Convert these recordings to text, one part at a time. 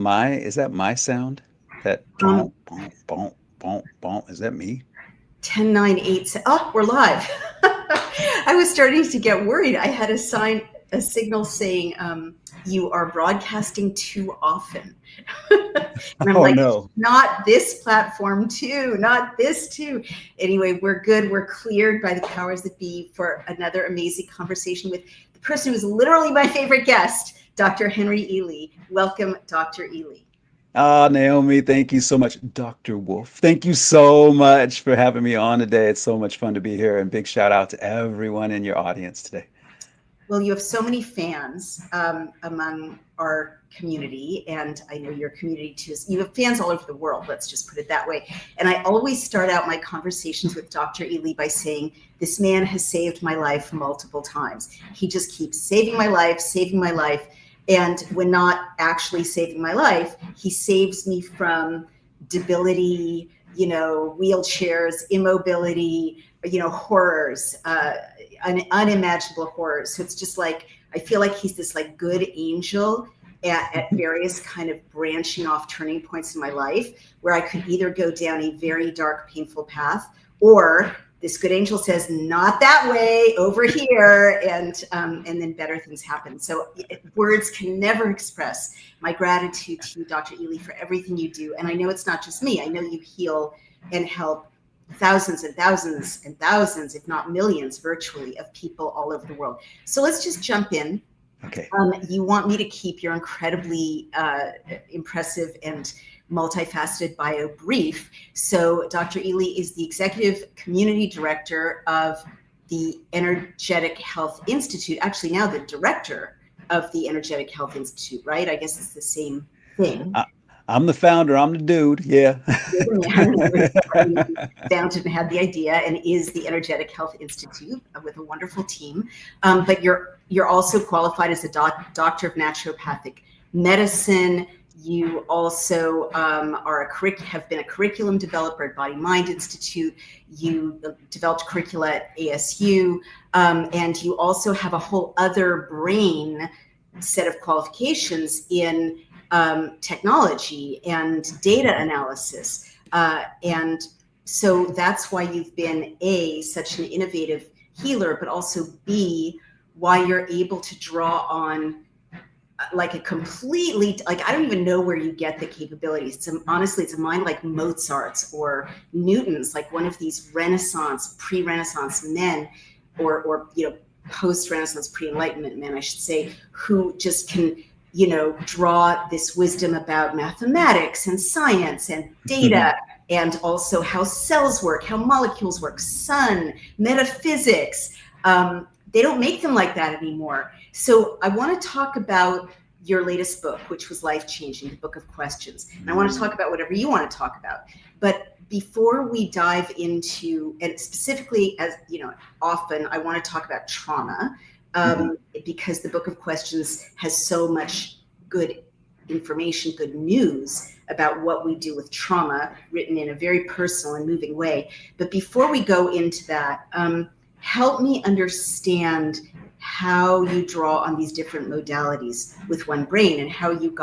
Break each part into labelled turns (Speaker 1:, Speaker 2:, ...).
Speaker 1: Is that my sound? That
Speaker 2: Um,
Speaker 1: bonk, bonk, bonk, bonk, bonk. Is that me?
Speaker 2: 10, 9, 8. Oh, we're live. I was starting to get worried. I had a signal saying, you are broadcasting too often. And I'm
Speaker 1: Oh
Speaker 2: like,
Speaker 1: no.
Speaker 2: not this platform too, not this too. Anyway, we're good. We're cleared by the powers that be for another amazing conversation with the person who's literally my favorite guest, Dr. Henry Ealy. Welcome, Dr. Ealy.
Speaker 1: Ah, Naomi, thank you so much. Dr. Wolf, thank you so much for having me on today. It's so much fun to be here, and big shout out to everyone in your audience today.
Speaker 2: Well, you have so many fans among our community, and I know your community too. You have fans all over the world, let's just put it that way. And I always start out my conversations with Dr. Ealy by saying, this man has saved my life multiple times. He just keeps saving my life, saving my life. And when not actually saving my life, he saves me from debility, wheelchairs, immobility, horrors, unimaginable horrors. So it's just like I feel like he's this like good angel at various kind of branching off turning points in my life where I could either go down a very dark, painful path, or this good angel says, "Not that way, over here," and then better things happen. So words can never express my gratitude to you, Dr. Ealy, for everything you do. And I know it's not just me. I know you heal and help thousands and thousands and thousands, if not millions, virtually, of people all over the world. So let's just jump in.
Speaker 1: Okay.
Speaker 2: You want me to keep your incredibly impressive and multifaceted bio brief. So, Dr. Ealy is the executive community director of the Energetic Health Institute, actually, now the director of the Energetic Health Institute, right? I guess it's the same thing.
Speaker 1: I, I'm the founder. I'm the dude. Yeah.
Speaker 2: You're the man who founded and had the idea and is the Energetic Health Institute with a wonderful team. But you're also qualified as a doctor of naturopathic medicine. You also have been a curriculum developer at Body Mind Institute. You developed curricula at ASU, and you also have a whole other brain set of qualifications in technology and data analysis. And so that's why you've been such an innovative healer, but also B, why you're able to draw on like a completely, like, I don't even know where you get the capabilities. Honestly, it's a mind like Mozart's or Newton's, like one of these Renaissance, pre-Renaissance men, or post-Renaissance, pre-Enlightenment men, I should say, who just can draw this wisdom about mathematics and science and data, and also how cells work, how molecules work, sun, metaphysics. They don't make them like that anymore. So I want to talk about your latest book, which was life-changing, the Book of Questions. And I want to talk about whatever you want to talk about. But before we dive into, and specifically, as often I want to talk about trauma, because the Book of Questions has so much good information, good news about what we do with trauma, written in a very personal and moving way. But before we go into that, help me understand how you draw on these different modalities with one brain, and how you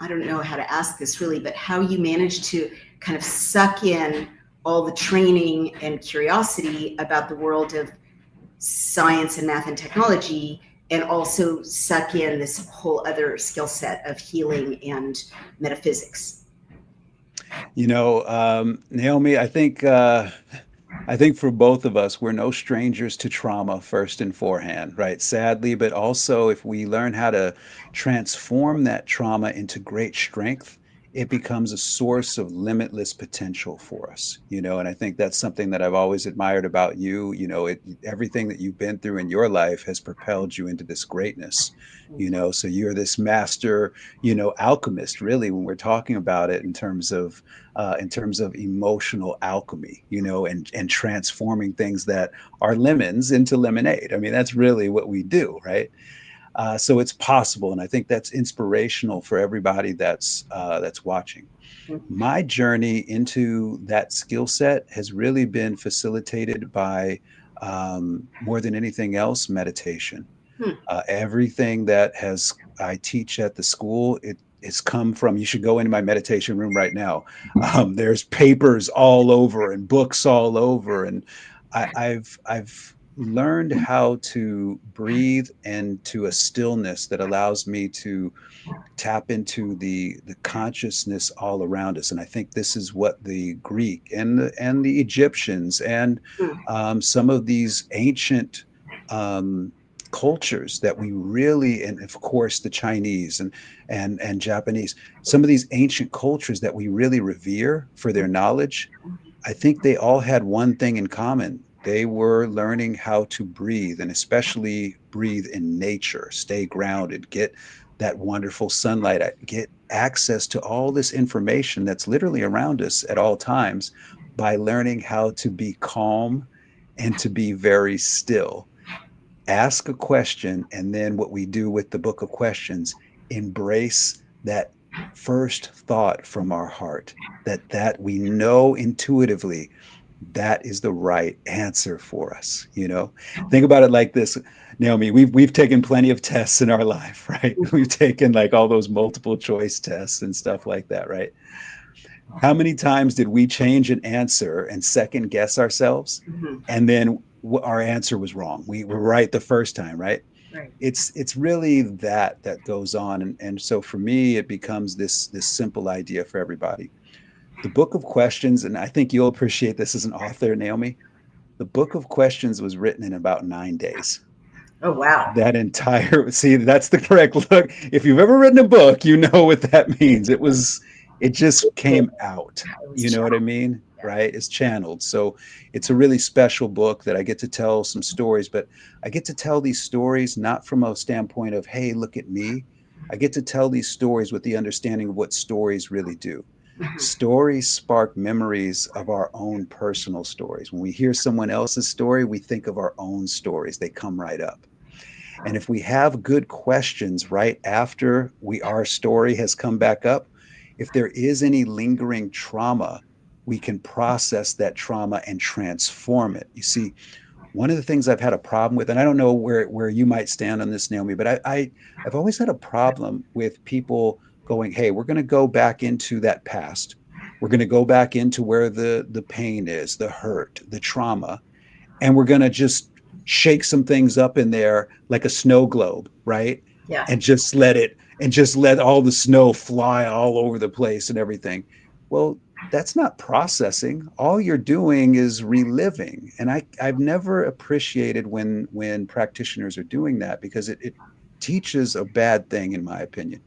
Speaker 2: I don't know how to ask this really, but how you managed to kind of suck in all the training and curiosity about the world of science and math and technology, and also suck in this whole other skill set of healing and metaphysics.
Speaker 1: Naomi, I think for both of us, we're no strangers to trauma first and forehand, right? Sadly, but also if we learn how to transform that trauma into great strength, it becomes a source of limitless potential for us, and I think that's something that I've always admired about you. Everything that you've been through in your life has propelled you into this greatness, so you're this master, alchemist, really, when we're talking about it in terms of emotional alchemy, and transforming things that are lemons into lemonade. I mean, that's really what we do, right? So it's possible, and I think that's inspirational for everybody that's watching. My journey into that skill set has really been facilitated by more than anything else, meditation.
Speaker 2: Hmm.
Speaker 1: Everything that has I teach at the school, it's come from. You should go into my meditation room right now. There's papers all over and books all over, and I've learned how to breathe into a stillness that allows me to tap into the consciousness all around us. And I think this is what the Greek and the Egyptians and
Speaker 2: Hmm.
Speaker 1: some of these ancient um, cultures that we really, and of course the Chinese and Japanese, some of these ancient cultures that we really revere for their knowledge. I think they all had one thing in common. They were learning how to breathe, and especially breathe in nature, stay grounded, get that wonderful sunlight, get access to all this information that's literally around us at all times by learning how to be calm and to be very still. Ask a question, and then what we do with the book of questions, embrace that first thought from our heart, that we know intuitively that is the right answer for us. Think about it like this, Naomi. We've taken plenty of tests in our life, right? We've taken like all those multiple choice tests and stuff like that, right? How many times did we change an answer and second guess ourselves,
Speaker 2: Hmm.
Speaker 1: and then our answer was wrong? We were right the first time, right?
Speaker 2: Right.
Speaker 1: It's really that goes on, and so for me it becomes this simple idea for everybody. The book of questions, and I think you'll appreciate this as an author, Naomi. The book of questions was written in about 9 days.
Speaker 2: Oh, wow.
Speaker 1: That entire see, that's the correct look. If you've ever written a book, you know what that means. It just came out.
Speaker 2: It was
Speaker 1: You know what I
Speaker 2: challenging.
Speaker 1: mean?
Speaker 2: Yeah.
Speaker 1: Right? It's channeled. So it's a really special book that I get to tell some stories, but I get to tell these stories not from a standpoint of, hey, look at me. I get to tell these stories with the understanding of what stories really do.
Speaker 2: Mhm.
Speaker 1: Stories spark memories of our own personal stories. When we hear someone else's story, we think of our own stories. They come right up. And if we have good questions right after our story has come back up, if there is any lingering trauma, we can process that trauma and transform it. You see, one of the things I've had a problem with, and I don't know where you might stand on this, Naomi, but I've always had a problem with people going, "Hey, we're going to go back into that past. We're going to go back into where the pain is, the hurt, the trauma, and we're going to just shake some things up in there like a snow globe, right?
Speaker 2: Yeah.
Speaker 1: And just let all the snow fly all over the place and everything." Well, that's not processing. All you're doing is reliving. And I've never appreciated when practitioners are doing that, because it teaches a bad thing, in my opinion.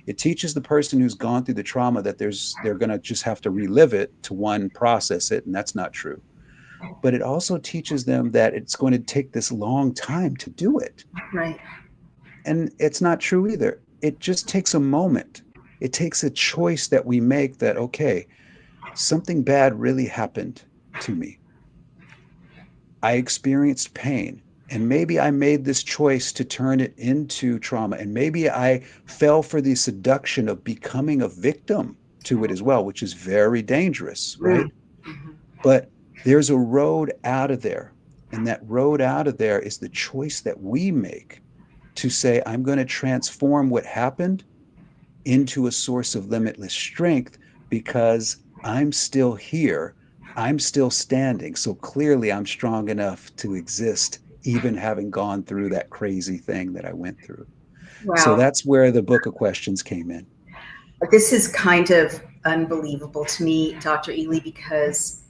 Speaker 1: It teaches the person who's gone through the trauma that they're going to just have to relive it to one process it, and that's not true. But it also teaches them that it's going to take this long time to do it.
Speaker 2: Right.
Speaker 1: And it's not true either. It just takes a moment. It takes a choice that we make that, okay, something bad really happened to me. I experienced pain. And maybe I made this choice to turn it into trauma. And maybe I fell for the seduction of becoming a victim to it as well, which is very dangerous,
Speaker 2: Mm.
Speaker 1: right?
Speaker 2: Mhm.
Speaker 1: But there's a road out of there. And that road out of there is the choice that we make to say, I'm going to transform what happened into a source of limitless strength, because I'm still here. I'm still standing. So clearly, I'm strong enough to exist, even having gone through that crazy thing that I went through. So
Speaker 2: Wow.
Speaker 1: that's where the book of questions came in.
Speaker 2: This is kind of unbelievable to me, Dr. Ealy, because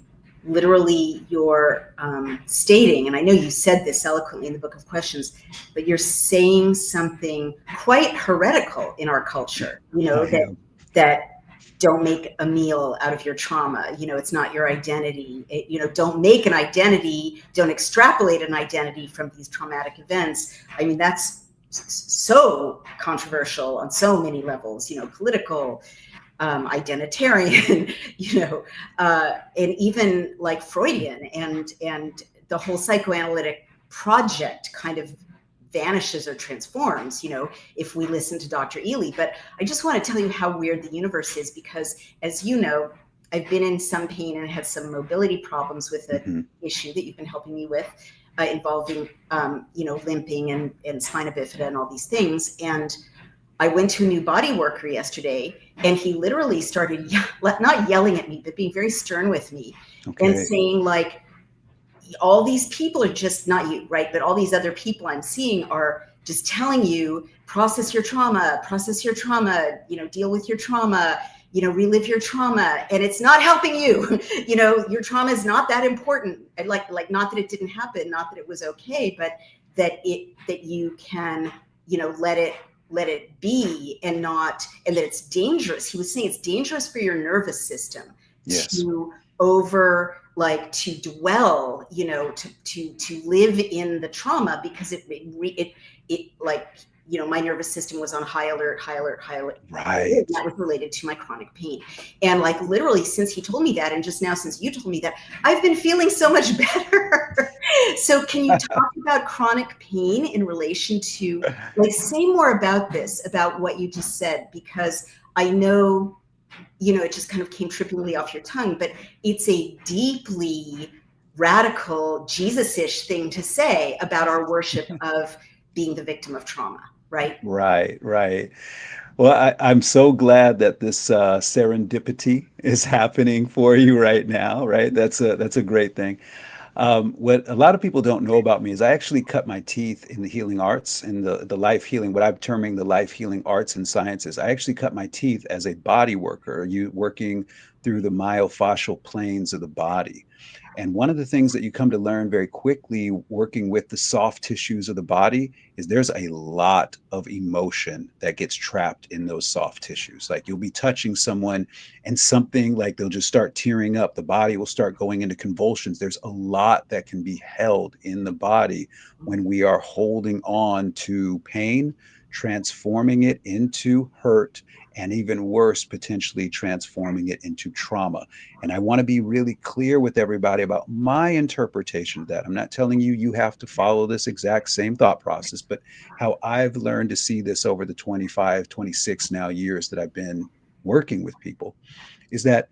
Speaker 2: literally you're stating, and I know you said this eloquently in the Book of Questions, but you're saying something quite heretical in our culture.
Speaker 1: I
Speaker 2: That
Speaker 1: am.
Speaker 2: that don't make a meal out of your trauma. It's not your identity. Don't make an identity. Don't extrapolate an identity from these traumatic events. I mean, that's so controversial on so many levels. Political, identitarian, and even like Freudian, and the whole psychoanalytic project kind of vanishes or transforms, if we listen to Dr. Ealy. But I just want to tell you how weird the universe is, because as you know, I've been in some pain and had some mobility problems with an
Speaker 1: Mm-hmm.
Speaker 2: issue that you've been helping me with. involving, limping and spina bifida and all these things. And I went to a new body worker yesterday, and he literally started not yelling at me, but being very stern with me and
Speaker 1: Okay.
Speaker 2: saying, like, all these people are just not you, right? But all these other people I'm seeing are just telling you, process your trauma, deal with your trauma, relive your trauma, and it's not helping you. Your trauma is not that important. And like not that it didn't happen, not that it was okay, but that you can, let it be, and that it's dangerous. He was saying it's dangerous for your nervous system
Speaker 1: Yes.
Speaker 2: to to dwell, to live in the trauma, because my nervous system was on high alert, high alert, high alert.
Speaker 1: Right.
Speaker 2: That was related to my chronic pain. And like literally since he told me that, and just now since you told me that, I've been feeling so much better. So can you talk about chronic pain in relation to, like, say more about this, about what you just said, because I know, it just kind of came trippingly off your tongue, but it's a deeply radical Jesus-ish thing to say about our worship of being the victim of trauma, right?
Speaker 1: Right, right. Well, I'm so glad that this serendipity is happening for you right now, right? That's a great thing. What a lot of people don't know about me is I actually cut my teeth in the healing arts, in the life healing, what I'm terming the life healing arts and sciences. I actually cut my teeth as a body worker, you working through the myofascial planes of the body. And one of the things that you come to learn very quickly working with the soft tissues of the body is there's a lot of emotion that gets trapped in those soft tissues. Like you'll be touching someone and something like they'll just start tearing up. The body will start going into convulsions. There's a lot that can be held in the body when we are holding on to pain, transforming it into hurt, and even worse, potentially transforming it into trauma. And I want to be really clear with everybody about my interpretation of that. I'm not telling you you have to follow this exact same thought process, but how I've learned to see this over the 25, 26 now years that I've been working with people is that,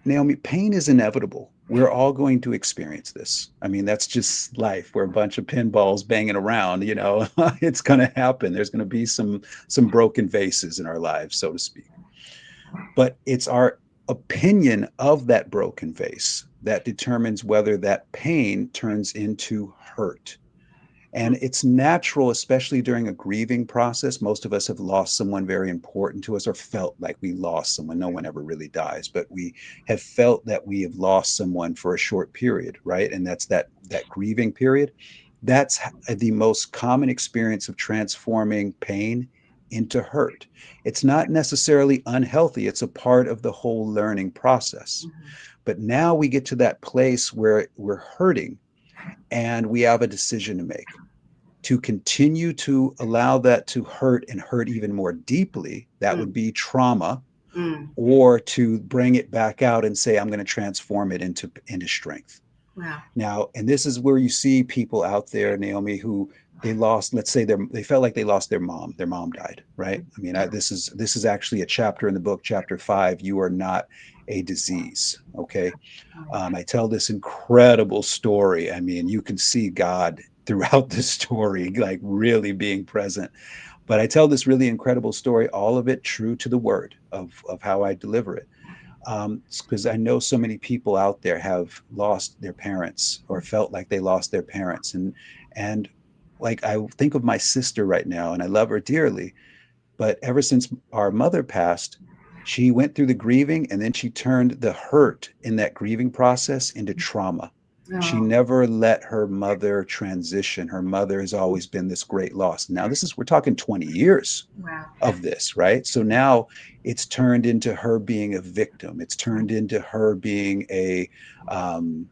Speaker 1: Naomi, pain is inevitable. We're all going to experience this. I mean, that's just life. We're a bunch of pinballs banging around, it's going to happen. There's going to be some broken vases in our lives, so to speak. But it's our opinion of that broken vase that determines whether that pain turns into hurt. And it's natural, especially during a grieving process. Most of us have lost someone very important to us or felt like we lost someone. No one ever really dies, but we have felt that we have lost someone for a short period, right? And that's that grieving period. That's the most common experience of transforming pain into hurt. It's not necessarily unhealthy, it's a part of the whole learning process. But now we get to that place where we're hurting and we have a decision to make to continue to allow that to hurt and hurt even more deeply. That would
Speaker 2: Mm,
Speaker 1: be trauma,
Speaker 2: mm,
Speaker 1: or to bring it back out and say, I'm going to transform it into strength.
Speaker 2: wow.
Speaker 1: Now, and this is where you see people out there, Naomi, who they lost, let's say they felt like they lost their mom. Their mom died, right? I mean, this is actually a chapter in the book, chapter 5. You are not a disease. Okay. I tell this incredible story. I mean, you can see God throughout the story, like really being present. But I tell this really incredible story, all of it true to the word of how I deliver it. Because I know so many people out there have lost their parents or felt like they lost their parents. And like I think of my sister right now, and I love her dearly, but ever since our mother passed, she went through the grieving and then she turned the hurt in that grieving process into trauma. She
Speaker 2: Oh,
Speaker 1: never let her mother transition. Her mother has always been this great loss. Now, we're talking 20 years
Speaker 2: wow.
Speaker 1: of this, right? So now it's turned into her being a victim. It's turned into her being um,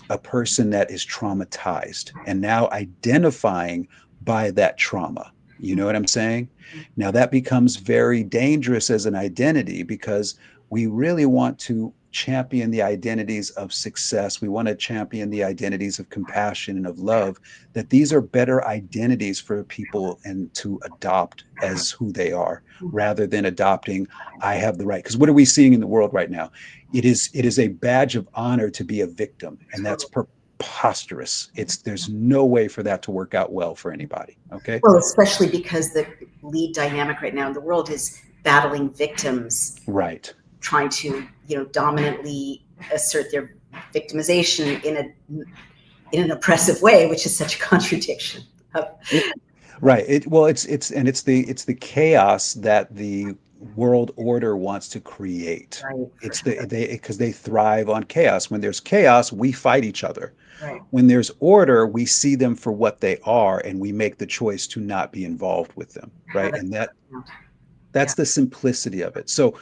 Speaker 1: a person that is traumatized and now identifying by that trauma. You know what I'm saying? Now that becomes very dangerous as an identity because we really want to champion the identities of success. We want to champion the identities of compassion and of love, that these are better identities for people and to adopt as who they are rather than adopting, I have the right. Because what are we seeing in the world right now? It is a badge of honor to be a victim, and that's
Speaker 2: Totally.
Speaker 1: preposterous. There's no way for that to work out well for anybody. Okay.
Speaker 2: Well, especially because the lead dynamic right now in the world is battling victims
Speaker 1: Right.
Speaker 2: trying to, dominantly assert their victimization in an oppressive way, which is such a contradiction. Of,
Speaker 1: It, right. Well, it's the chaos that the world order wants to create.
Speaker 2: right, for
Speaker 1: It's
Speaker 2: sure.
Speaker 1: because they thrive on chaos. When there's chaos, we fight each other.
Speaker 2: Right.
Speaker 1: When there's order, we see them for what they are, and we make the choice to not be involved with them.
Speaker 2: How
Speaker 1: Right.
Speaker 2: that
Speaker 1: And that's
Speaker 2: yeah.
Speaker 1: the simplicity of it. So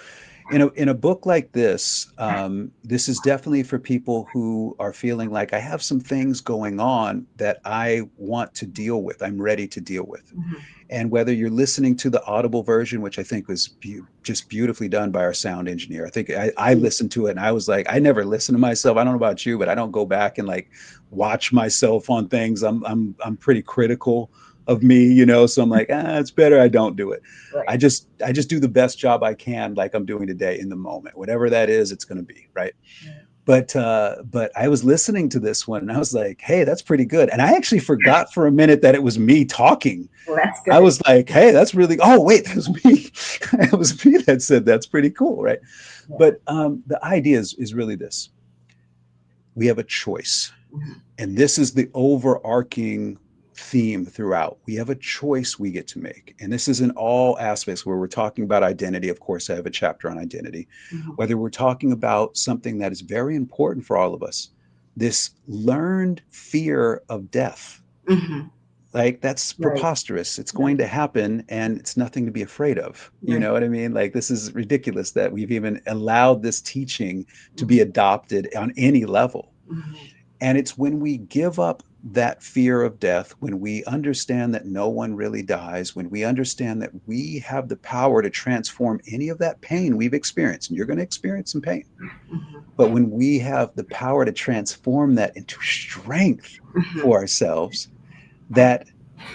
Speaker 1: in a book like this, this is definitely for people who are feeling like I have some things going on that I want to deal with. I'm ready to deal with.
Speaker 2: Mhm.
Speaker 1: And whether you're listening to the audible version, which I think was just beautifully done by our sound engineer, I think I
Speaker 2: Mm.
Speaker 1: listened to it and I was like, I never listen to myself. I don't know about you, but I don't go back and like watch myself on things. I'm pretty critical of me, so I'm like, it's better I don't do it.
Speaker 2: Right.
Speaker 1: I just do the best job I can, like I'm doing today in the moment, whatever that is, it's going to be right.
Speaker 2: Right.
Speaker 1: But I was listening to this one and I was like, hey, that's pretty good. And I actually forgot for a minute that it was me talking.
Speaker 2: Well, that's
Speaker 1: I
Speaker 2: good.
Speaker 1: was like, hey, that's really, oh, wait, that was me. It was me that said that's pretty cool, right?
Speaker 2: Yeah.
Speaker 1: But the idea is really this: we have a choice.
Speaker 2: Mhm.
Speaker 1: And this is the overarching theme throughout. We have a choice we get to make. And this is in all aspects where we're talking about identity. Of course, I have a chapter on identity.
Speaker 2: Mhm.
Speaker 1: Whether we're talking about something that is very important for all of us, this learned fear of death.
Speaker 2: Mhm.
Speaker 1: Like that's
Speaker 2: Right.
Speaker 1: preposterous. It's
Speaker 2: Right.
Speaker 1: going to happen and it's nothing to be afraid of. You
Speaker 2: Right.
Speaker 1: know what I mean? Like this is ridiculous that we've even allowed this teaching to be
Speaker 2: Mhm.
Speaker 1: adopted on any level.
Speaker 2: Mhm.
Speaker 1: And it's when we give up that fear of death, when we understand that no one really dies, when we understand that we have the power to transform any of that pain we've experienced, and you're going to experience some pain,
Speaker 2: Mhm.
Speaker 1: but when we have the power to transform that into strength
Speaker 2: Mhm.
Speaker 1: for ourselves, that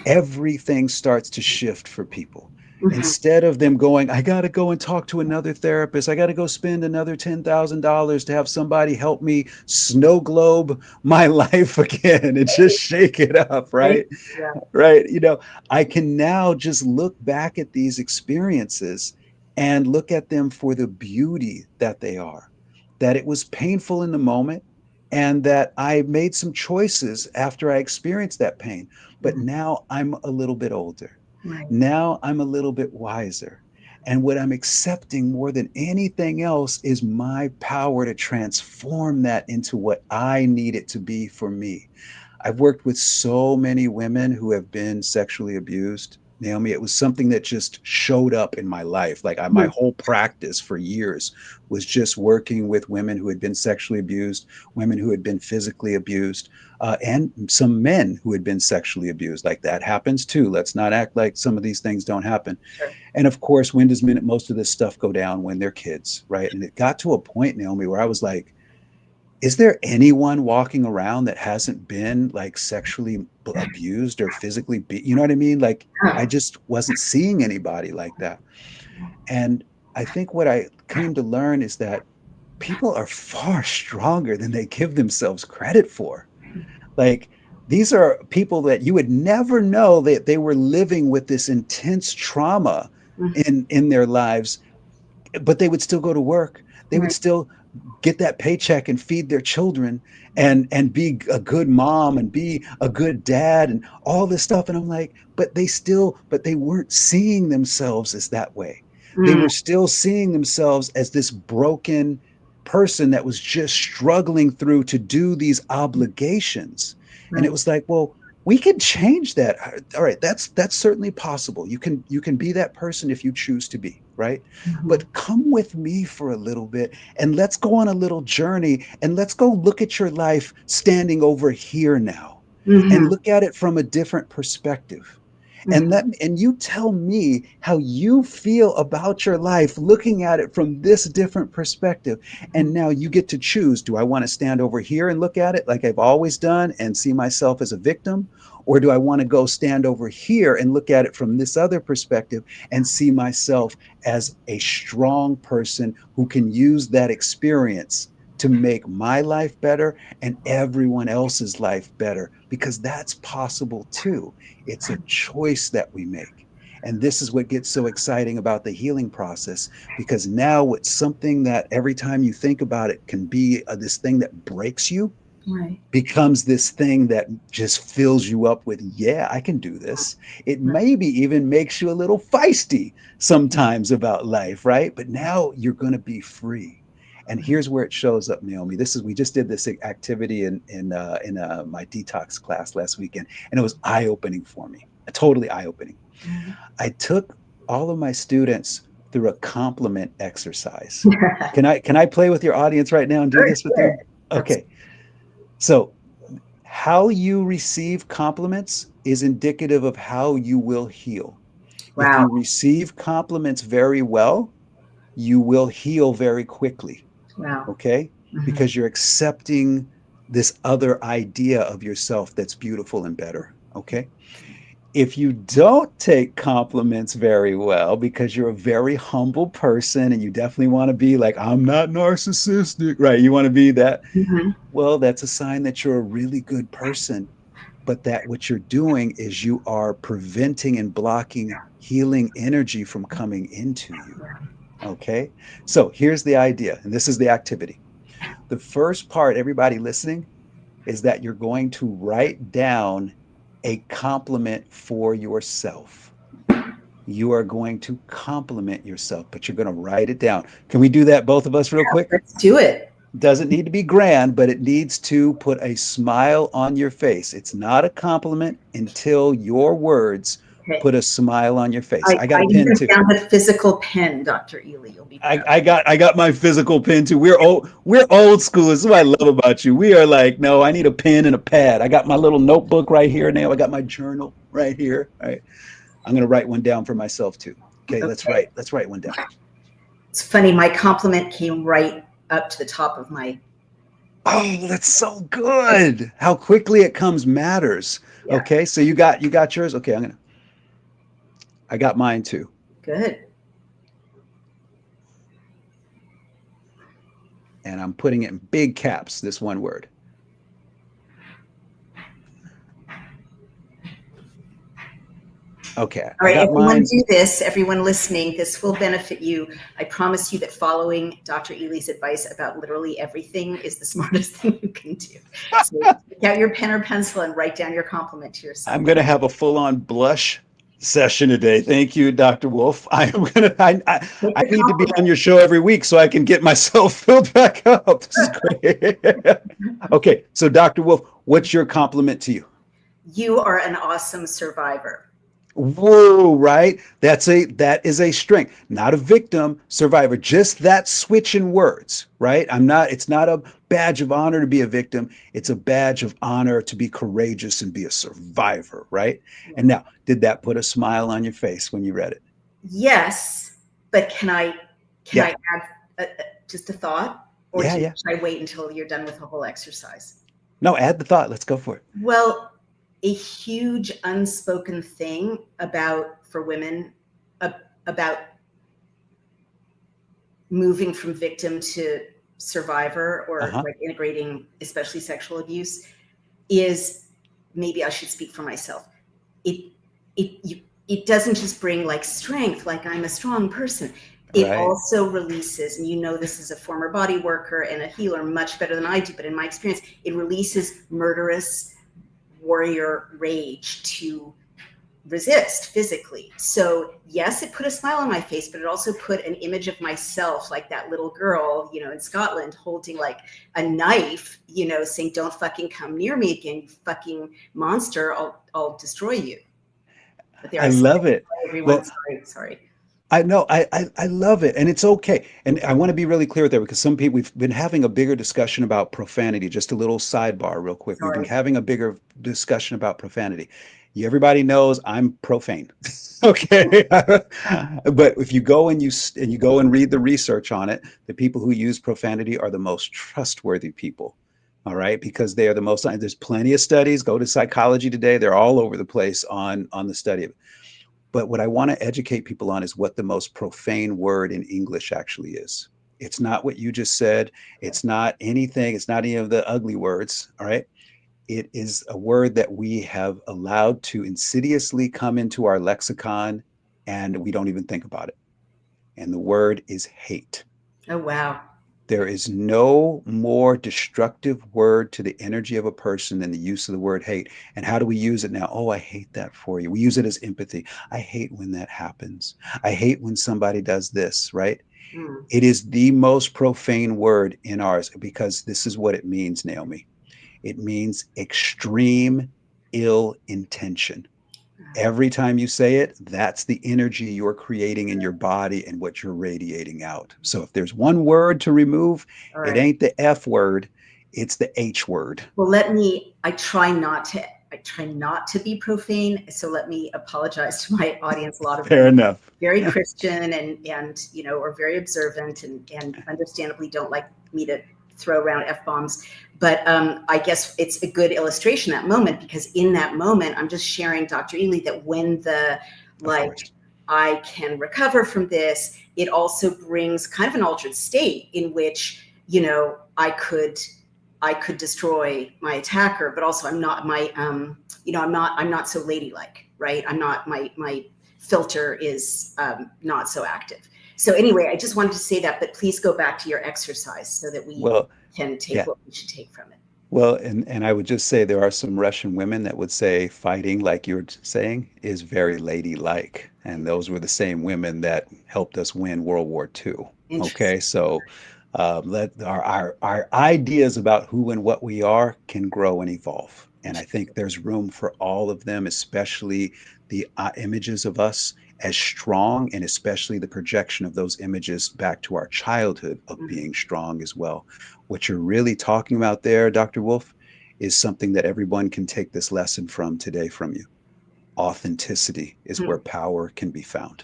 Speaker 1: everything starts to shift for people.
Speaker 2: Mhm.
Speaker 1: Instead of them going, I got to go and talk to another therapist. I got to go spend another $10,000 to have somebody help me snow globe my life again and just shake it up,
Speaker 2: Right.
Speaker 1: right?
Speaker 2: Yeah.
Speaker 1: Right. I can now just look back at these experiences and look at them for the beauty that they are, that it was painful in the moment and that I made some choices after I experienced that pain. But
Speaker 2: Mhm.
Speaker 1: now I'm a little bit older.
Speaker 2: Right.
Speaker 1: Now I'm a little bit wiser. And what I'm accepting more than anything else is my power to transform that into what I need it to be for me. I've worked with so many women who have been sexually abused. Naomi, it was something that just showed up in my life. Like my
Speaker 2: Mhm.
Speaker 1: whole practice for years was just working with women who had been sexually abused, women who had been physically abused, and some men who had been sexually abused. Like that happens too. Let's not act like some of these things don't happen.
Speaker 2: Sure.
Speaker 1: And of course, when does most of this stuff go down? When they're kids, right? And it got to a point, Naomi, where I was like, is there anyone walking around that hasn't been like sexually abused or physically you know what I mean? Like I
Speaker 2: Yeah.
Speaker 1: just wasn't seeing anybody like that. And I think what I came to learn is that people are far stronger than they give themselves credit for. Like these are people that you would never know that they were living with this intense trauma
Speaker 2: Mhm.
Speaker 1: in their lives, but they would still go to work. They would
Speaker 2: Right.
Speaker 1: still get that paycheck and feed their children and be a good mom and be a good dad and all this stuff. And I'm like, but they weren't seeing themselves as that way. They
Speaker 2: Mm.
Speaker 1: were still seeing themselves as this broken person that was just struggling through to do these obligations. And it
Speaker 2: Right.
Speaker 1: was like, well, we can change that. All right, that's certainly possible. You can be that person if you choose to be, right?
Speaker 2: Mhm.
Speaker 1: But come with me for a little bit and let's go on a little journey and let's go look at your life standing over here now and
Speaker 2: Mhm.
Speaker 1: look at it from a different perspective. And
Speaker 2: Mhm.
Speaker 1: that and you tell me how you feel about your life looking at it from this different perspective. And now you get to choose, do I want to stand over here and look at it like I've always done and see myself as a victim, or do I want to go stand over here and look at it from this other perspective and see myself as a strong person who can use that experience to make my life better and everyone else's life better, because that's possible too. It's a choice that we make. And this is what gets so exciting about the healing process, because now it's something that every time you think about it can be this thing that breaks you,
Speaker 2: Right.
Speaker 1: becomes this thing that just fills you up with, yeah, I can do this. It maybe even makes you a little feisty sometimes about life, right? But now you're going to be free. And here's where it shows up, Naomi. This is, we just did this activity in my detox class last weekend, and it was eye opening for me, totally eye opening. I took all of my students through a compliment exercise. Can I play with your audience right now and do
Speaker 2: Sure,
Speaker 1: this with
Speaker 2: sure.
Speaker 1: them? Okay. So how you receive compliments is indicative of how you will heal. If
Speaker 2: Wow.
Speaker 1: you receive compliments very well, you will heal very quickly,
Speaker 2: Wow.
Speaker 1: okay?
Speaker 2: Mhm.
Speaker 1: Because you're accepting this other idea of yourself that's beautiful and better, okay? If you don't take compliments very well because you're a very humble person and you definitely want to be like, I'm not narcissistic, right? You want to be that.
Speaker 2: Mhm.
Speaker 1: Well, that's a sign that you're a really good person, but that what you're doing is you are preventing and blocking healing energy from coming into you. Okay. So here's the idea, and this is the activity. The first part, everybody listening, is that you're going to write down a compliment for yourself. You are going to compliment yourself, but you're going to write it down. Can we do that, both of us, real quick?
Speaker 2: Let's do it.
Speaker 1: Doesn't need to be grand, but it needs to put a smile on your face. It's not a compliment until your words
Speaker 2: Okay.
Speaker 1: put a smile on your face. I got
Speaker 2: I
Speaker 1: a pen
Speaker 2: even
Speaker 1: too.
Speaker 2: found a physical pen, Dr. Ealy. You'll be proud.
Speaker 1: I got my physical pen too. We're old school. This is what I love about you. We are like, no, I need a pen and a pad. I got my little notebook right here now. I got my journal right here. All right. I'm gonna write one down for myself too. Okay,
Speaker 2: Okay.
Speaker 1: let's write one down.
Speaker 2: It's funny. My compliment came right up to the top of my.
Speaker 1: Oh, that's so good. How quickly it comes matters.
Speaker 2: Yeah.
Speaker 1: Okay, so you got yours. Okay, I got mine too,
Speaker 2: Good.
Speaker 1: and I'm putting it in big caps. This one word. Okay,
Speaker 2: All
Speaker 1: I
Speaker 2: right,
Speaker 1: got
Speaker 2: everyone
Speaker 1: mine.
Speaker 2: do this. Everyone listening, this will benefit you. I promise you that following Dr. Ealy's advice about literally everything is the smartest thing you can do. So take out your pen or pencil and write down your compliment to yourself.
Speaker 1: I'm gonna have a full-on blush session today. Thank you, Dr. Wolf.
Speaker 2: Take
Speaker 1: I
Speaker 2: the
Speaker 1: need to be on
Speaker 2: compliment.
Speaker 1: your show every week so I can get myself filled back up. This is great. Okay, so Dr. Wolf, what's your compliment to you?
Speaker 2: You are an awesome survivor.
Speaker 1: Whoa, right? That is a strength, not a victim, survivor. Just that switch in words, right? It's not a badge of honor to be a victim. It's a badge of honor to be courageous and be a survivor, right? And now, did that put a smile on your face when you read it?
Speaker 2: Yes, but can
Speaker 1: Yeah.
Speaker 2: I add just a thought, or
Speaker 1: Yeah, yeah.
Speaker 2: should I wait until you're done with the whole exercise?
Speaker 1: No, add the thought. Let's go for it.
Speaker 2: Well, a huge unspoken thing about for women about moving from victim to survivor, or
Speaker 1: Uh-huh.
Speaker 2: like integrating especially sexual abuse, is, maybe I should speak for myself, it it doesn't just bring like strength, like I'm a strong person. It
Speaker 1: Right.
Speaker 2: also releases, and you know this as a former body worker and a healer much better than I do, but in my experience, it releases murderous warrior rage to resist physically. So yes, it put a smile on my face, but it also put an image of myself like that little girl, in Scotland, holding like a knife, saying, "Don't fucking come near me again, you fucking monster. I'll destroy you." But there,
Speaker 1: I
Speaker 2: I said
Speaker 1: love it.
Speaker 2: everyone.
Speaker 1: Well,
Speaker 2: Sorry.
Speaker 1: I know, I love it, and it's okay. And I want to be really clear there, because some people, we've been having a bigger discussion about profanity. Just a little sidebar, real quick. We've been
Speaker 2: Sorry.
Speaker 1: having a bigger discussion about profanity. Everybody knows I'm profane, okay? But if you go and you go and read the research on it, the people who use profanity are the most trustworthy people. All right, because they are the most. There's plenty of studies. Go to Psychology Today; they're all over the place on the study of it. But what I want to educate people on is what the most profane word in English actually is. It's not what you just said. It's not anything. It's not any of the ugly words. All right. It is a word that we have allowed to insidiously come into our lexicon and we don't even think about it. And the word is hate.
Speaker 2: Oh, wow.
Speaker 1: There is no more destructive word to the energy of a person than the use of the word hate. And how do we use it now? Oh, I hate that for you. We use it as empathy. I hate when that happens. I hate when somebody does this, right?
Speaker 2: Mm.
Speaker 1: It is the most profane word in ours because this is what it means, Naomi. It means extreme ill intention. Every time you say it, that's the energy you're creating in your body and what you're radiating out. So if there's one word to remove,
Speaker 2: All
Speaker 1: it
Speaker 2: right.
Speaker 1: ain't the F word, it's the H word.
Speaker 2: Well, I try not to be profane. So let me apologize to my audience. A lot of them
Speaker 1: Fair enough.
Speaker 2: very Christian and are very observant and understandably don't like me to throw around F bombs. But I guess it's a good illustration that moment, because in that moment, I'm just sharing, Dr. Ealy, that when the
Speaker 1: Of
Speaker 2: like
Speaker 1: course.
Speaker 2: I can recover from this, it also brings kind of an altered state in which, I could destroy my attacker, but also I'm not my I'm not so ladylike, right? I'm not my filter is not so active. So anyway, I just wanted to say that, but please go back to your exercise so that we
Speaker 1: Well,
Speaker 2: can take
Speaker 1: yeah.
Speaker 2: what we should take from it.
Speaker 1: Well, and I would just say there are some Russian women that would say fighting, like you're saying, is very ladylike. And those were the same women that helped us win World War II.
Speaker 2: Interesting.
Speaker 1: Okay, so let our ideas about who and what we are can grow and evolve. And I think there's room for all of them, especially the images of us as strong, and especially the projection of those images back to our childhood of
Speaker 2: Mhm.
Speaker 1: being strong as well. What you're really talking about there, Dr. Wolf, is something that everyone can take this lesson from today from you. Authenticity is where
Speaker 2: Hmm.
Speaker 1: power can be found.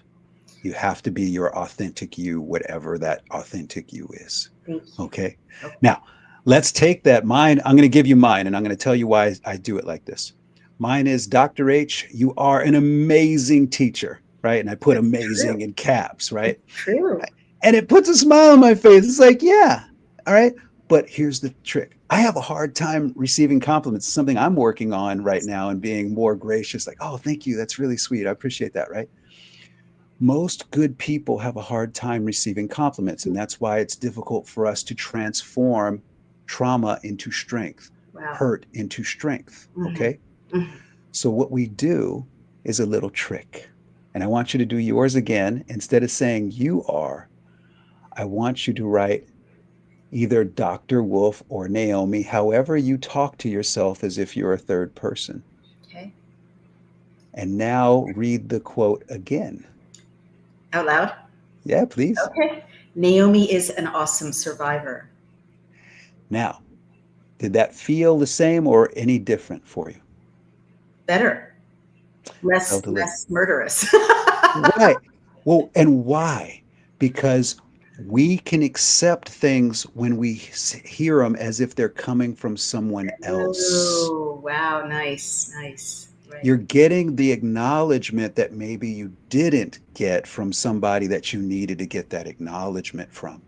Speaker 1: You have to be your authentic you, whatever that authentic you is.
Speaker 2: Thank you.
Speaker 1: Okay.
Speaker 2: Okay.
Speaker 1: Now, let's take that. Mine, I'm going to give you mine and I'm going to tell you why I do it like this. Mine is Dr. H, you are an amazing teacher, right? And I put
Speaker 2: That's true.
Speaker 1: amazing in caps, right?
Speaker 2: It's true.
Speaker 1: And it puts a smile on my face. It's like, yeah, all right. But here's the trick. I have a hard time receiving compliments. It's something I'm working on right now and being more gracious, like, oh, thank you. That's really sweet. I appreciate that, right? Most good people have a hard time receiving compliments. And that's why it's difficult for us to transform trauma into strength,
Speaker 2: Wow.
Speaker 1: hurt into strength.
Speaker 2: Hmm.
Speaker 1: Okay.
Speaker 2: Hmm.
Speaker 1: So, what we do is a little trick. And I want you to do yours again. Instead of saying you are, I want you to write either Dr. Wolf or Naomi, however you talk to yourself as if you're a third person.
Speaker 2: Okay.
Speaker 1: And now read the quote again.
Speaker 2: Out loud.
Speaker 1: Yeah, please.
Speaker 2: Okay. Naomi is an awesome survivor.
Speaker 1: Now, did that feel the same or any different for you?
Speaker 2: Better.
Speaker 1: Felt a little.
Speaker 2: Less murderous.
Speaker 1: Right. Well, and why? Because we can accept things when we hear them as if they're coming from someone else.
Speaker 2: Oh, wow. Nice. Nice. Right.
Speaker 1: You're getting the acknowledgement that maybe you didn't get from somebody that you needed to get that acknowledgement from.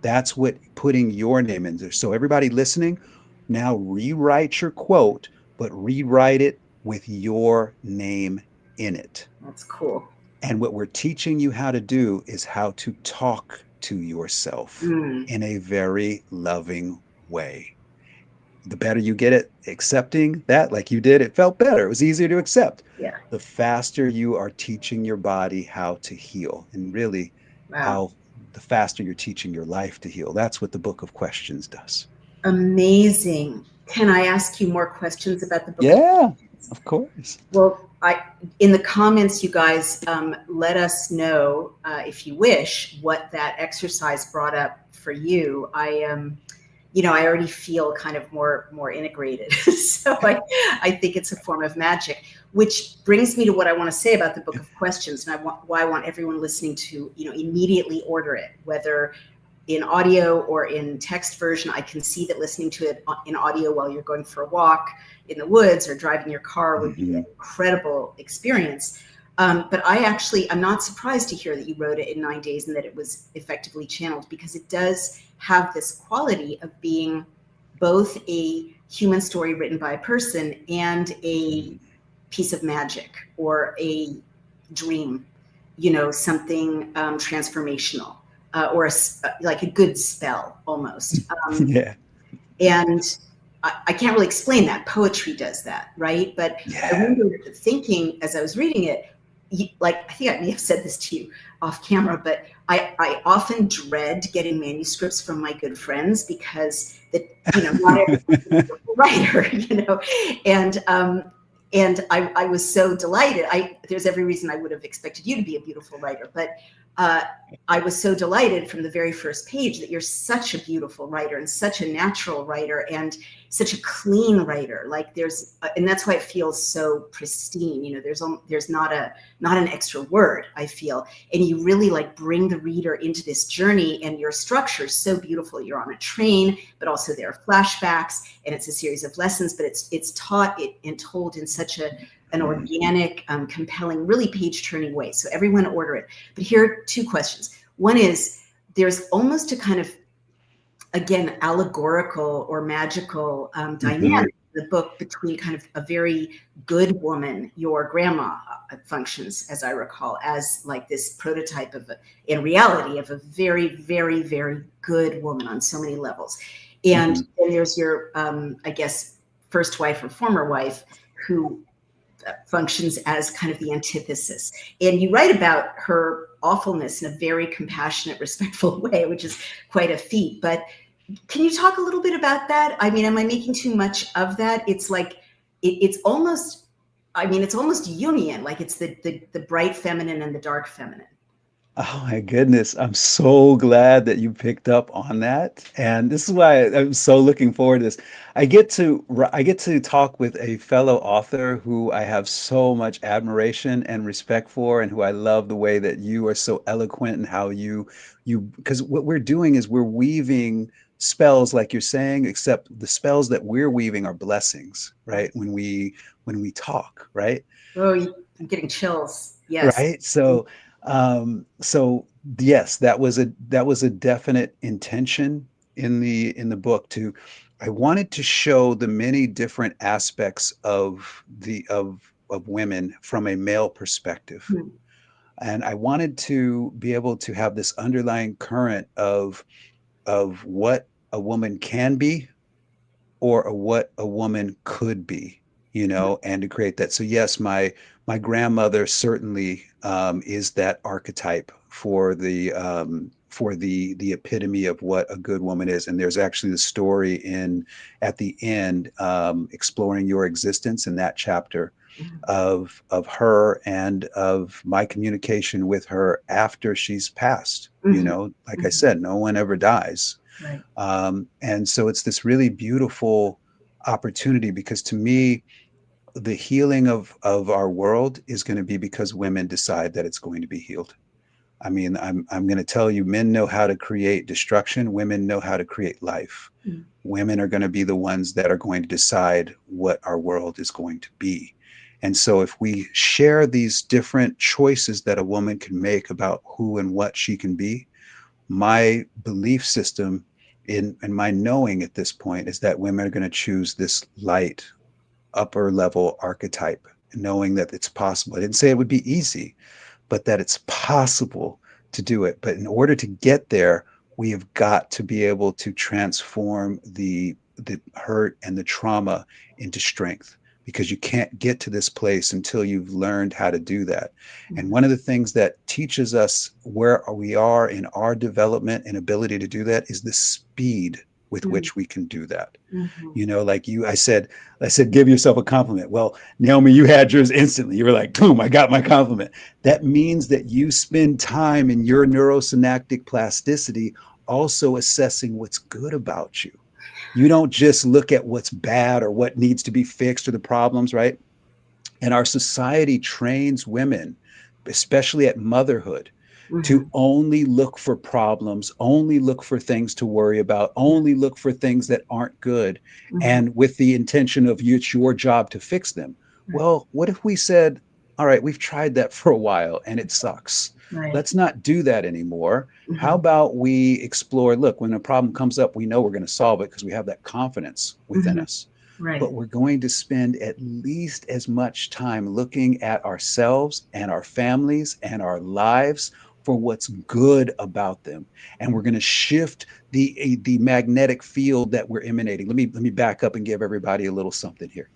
Speaker 1: That's what putting your name in there. So, everybody listening, now rewrite your quote, but rewrite it with your name in it.
Speaker 2: That's cool.
Speaker 1: And what we're teaching you how to do is how to talk to yourself
Speaker 2: Mm.
Speaker 1: in a very loving way. The better you get at accepting that, like you did, it felt better. It was easier to accept.
Speaker 2: Yeah.
Speaker 1: The faster you are teaching your body how to heal, and really,
Speaker 2: Wow.
Speaker 1: how the faster you're teaching your life to heal. That's what the Book of Questions does.
Speaker 2: Amazing. Can I ask you more questions about the book?
Speaker 1: Yeah, of course.
Speaker 2: Well, in the comments, you guys, let us know if you wish what that exercise brought up for you. I already feel kind of more integrated. So I think it's a form of magic, which brings me to what I want to say about the Book of Questions, and why I want everyone listening to immediately order it, whether in audio or in text version. I can see that listening to it in audio while you're going for a walk in the woods or driving your car would be an
Speaker 1: Mm-hmm.
Speaker 2: incredible experience. But I'm not surprised to hear that you wrote it in 9 days and that it was effectively channeled, because it does have this quality of being both a human story written by a person and a
Speaker 1: Mhm.
Speaker 2: piece of magic or a dream, something transformational, or like a good spell almost.
Speaker 1: Yeah.
Speaker 2: And I can't really explain that. Poetry does that, right? But I
Speaker 1: Yeah.
Speaker 2: remember thinking as I was reading it, like, I think I may have said this to you off camera, but I often dread getting manuscripts from my good friends, because not everyone's a beautiful writer, and I was so delighted. There's every reason I would have expected you to be a beautiful writer, but uh, I was so delighted from the very first page that you're such a beautiful writer and such a natural writer and such a clean writer. Like, and that's why it feels so pristine. There's not an extra word, I feel, and you really like bring the reader into this journey. And your structure is so beautiful. You're on a train, but also there are flashbacks, and it's a series of lessons, but it's taught and told in such an organic, compelling, really page-turning way. So everyone order it. But here are two questions. One is, there's almost a kind of, again, allegorical or magical
Speaker 1: Mhm.
Speaker 2: dynamic in the book between kind of a very good woman, your grandma functions, as I recall, as like this prototype in reality, of a very, very, very good woman on so many levels. And
Speaker 1: Mhm.
Speaker 2: then there's your, I guess, first wife or former wife, who functions as kind of the antithesis. And you write about her awfulness in a very compassionate, respectful way, which is quite a feat. But can you talk a little bit about that? I mean, am I making too much of that? It's like, it's almost, it's almost Jungian, like it's the bright feminine and the dark feminine.
Speaker 1: Oh my goodness. I'm so glad that you picked up on that. And this is why I'm so looking forward to this. I get to talk with a fellow author who I have so much admiration and respect for, and who I love the way that you are so eloquent, and how because what we're doing is we're weaving spells like you're saying, except the spells that we're weaving are blessings, right? When we talk, right?
Speaker 2: Oh, I'm getting chills. Yes.
Speaker 1: Right? So yes, that was a definite intention in the book. I wanted to show the many different aspects of women from a male perspective.
Speaker 2: Mm-hmm.
Speaker 1: And I wanted to be able to have this underlying current of what a woman can be, or what a woman could be, and to create that. So yes, my grandmother certainly is that archetype for the epitome of what a good woman is. And there's actually the story in at the end, exploring your existence, in that chapter, of her and of my communication with her after she's passed.
Speaker 2: Mm-hmm.
Speaker 1: Like I
Speaker 2: Mm-hmm.
Speaker 1: said, no one ever dies.
Speaker 2: Right.
Speaker 1: And so it's this really beautiful opportunity, because to me, the healing of our world is going to be because women decide that it's going to be healed. I mean, I'm going to tell you, men know how to create destruction, women know how to create life.
Speaker 2: Mm-hmm.
Speaker 1: Women are going to be the ones that are going to decide what our world is going to be. And so if we share these different choices that a woman can make about who and what she can be, my belief system in my knowing at this point is that women are going to choose this light, upper level archetype, knowing that it's possible. I didn't say it would be easy, but that it's possible to do it. But in order to get there, we have got to be able to transform the hurt and the trauma into strength, because you can't get to this place until you've learned how to do that. And one of the things that teaches us where we are in our development and ability to do that is the speed with
Speaker 2: Mm-hmm.
Speaker 1: which we can do that.
Speaker 2: Mm-hmm.
Speaker 1: Like I said, give yourself a compliment. Well, Naomi, you had yours instantly. You were like, boom, I got my compliment. That means that you spend time in your neurosynaptic plasticity also assessing what's good about you. You don't just look at what's bad or what needs to be fixed or the problems, right? And our society trains women, especially at motherhood,
Speaker 2: Mm-hmm.
Speaker 1: to only look for problems, only look for things to worry about, only look for things that aren't good,
Speaker 2: Mm-hmm.
Speaker 1: and with the intention of it's your job to fix them.
Speaker 2: Right.
Speaker 1: Well, what if we said, all right, we've tried that for a while and it sucks.
Speaker 2: Right.
Speaker 1: Let's not do that anymore. How
Speaker 2: Hmm.
Speaker 1: about we explore? Look, when a problem comes up, we know we're going to solve it because we have that confidence within
Speaker 2: Hmm.
Speaker 1: us.
Speaker 2: Right.
Speaker 1: But we're going to spend at least as much time looking at ourselves and our families and our lives for what's good about them. And we're going to shift the magnetic field that we're emanating. Let me back up and give everybody a little something here,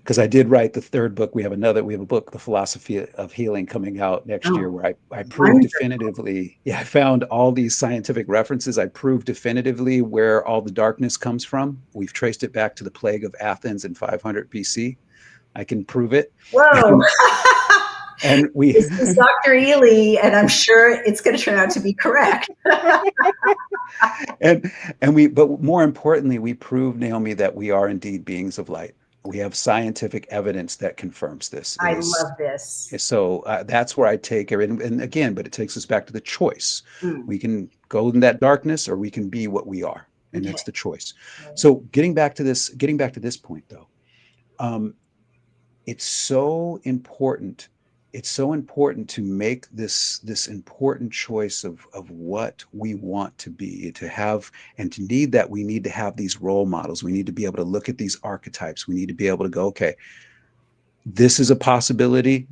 Speaker 1: because I did write the third book. We have a book, The Philosophy of Healing, coming out next year,
Speaker 2: Oh,
Speaker 1: where I prove
Speaker 2: wonderful.
Speaker 1: definitively, yeah, I found all these scientific references. I proved definitively where all the darkness comes from. We've traced it back to the plague of Athens in 500 BC. I can prove it.
Speaker 2: Whoa.
Speaker 1: And we
Speaker 2: This is Dr. Ealy, and I'm sure it's going to turn out to be correct.
Speaker 1: and but more importantly, we prove, Naomi, that we are indeed beings of light. We have scientific evidence that confirms this. It
Speaker 2: I
Speaker 1: is.
Speaker 2: love this.
Speaker 1: So that's where I take it. And again, but it takes us back to the choice.
Speaker 2: Mm,
Speaker 1: We can go in that darkness, or we can be what we are, and
Speaker 2: okay.
Speaker 1: that's the choice.
Speaker 2: Right.
Speaker 1: So getting back to this point, though, um, it's so important. It's so important to make this important choice of what we want to be, to have, and to need that. We need to have these role models. We need to be able to look at these archetypes. We need to be able to go, okay, this is a possibility.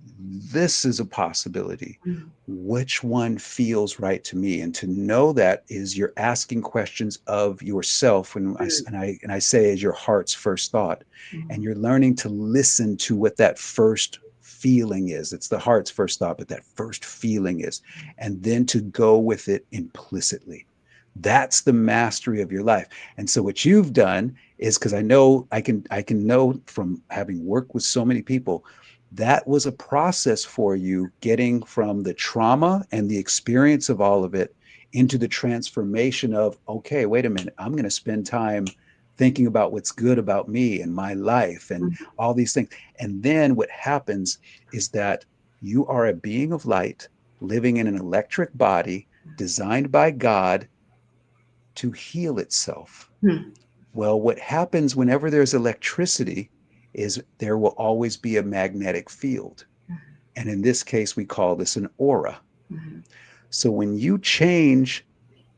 Speaker 1: This is a possibility.
Speaker 2: Mm,
Speaker 1: Which one feels right to me? And to know that is you're asking questions of yourself.
Speaker 2: mm,
Speaker 1: And I say as your heart's first thought, and
Speaker 2: mm,
Speaker 1: you're learning to listen to what that first feeling is. It's the heart's first thought, but that first feeling is, and then to go with it implicitly. That's the mastery of your life. And so what you've done is, because I can know from having worked with so many people, that was a process for you getting from the trauma and the experience of all of it into the transformation of, okay, wait a minute, I'm going to spend time thinking about what's good about me and my life and
Speaker 2: mm,
Speaker 1: all these things. And then what happens is that you are a being of light living in an electric body designed by God to heal itself.
Speaker 2: mm,
Speaker 1: Well, what happens whenever there's electricity is there will always be a magnetic field. And in this case, we call this an aura.
Speaker 2: mm,
Speaker 1: So when you change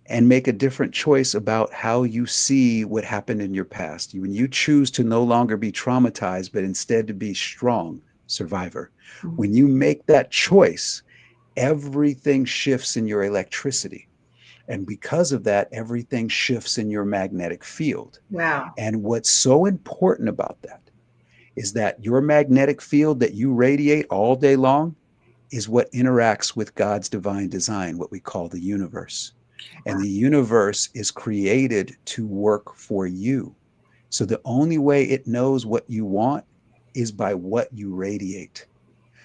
Speaker 1: and make a different choice about how you see what happened in your past, when you choose to no longer be traumatized, but instead to be strong, survivor,
Speaker 2: mm.
Speaker 1: when you make that choice, everything shifts in your electricity. And because of that, everything shifts in your magnetic field.
Speaker 2: Wow.
Speaker 1: And what's so important about that is that your magnetic field that you radiate all day long is what interacts with God's divine design, what we call the universe. And
Speaker 2: Wow.
Speaker 1: the universe is created to work for you. So the only way it knows what you want is by what you radiate.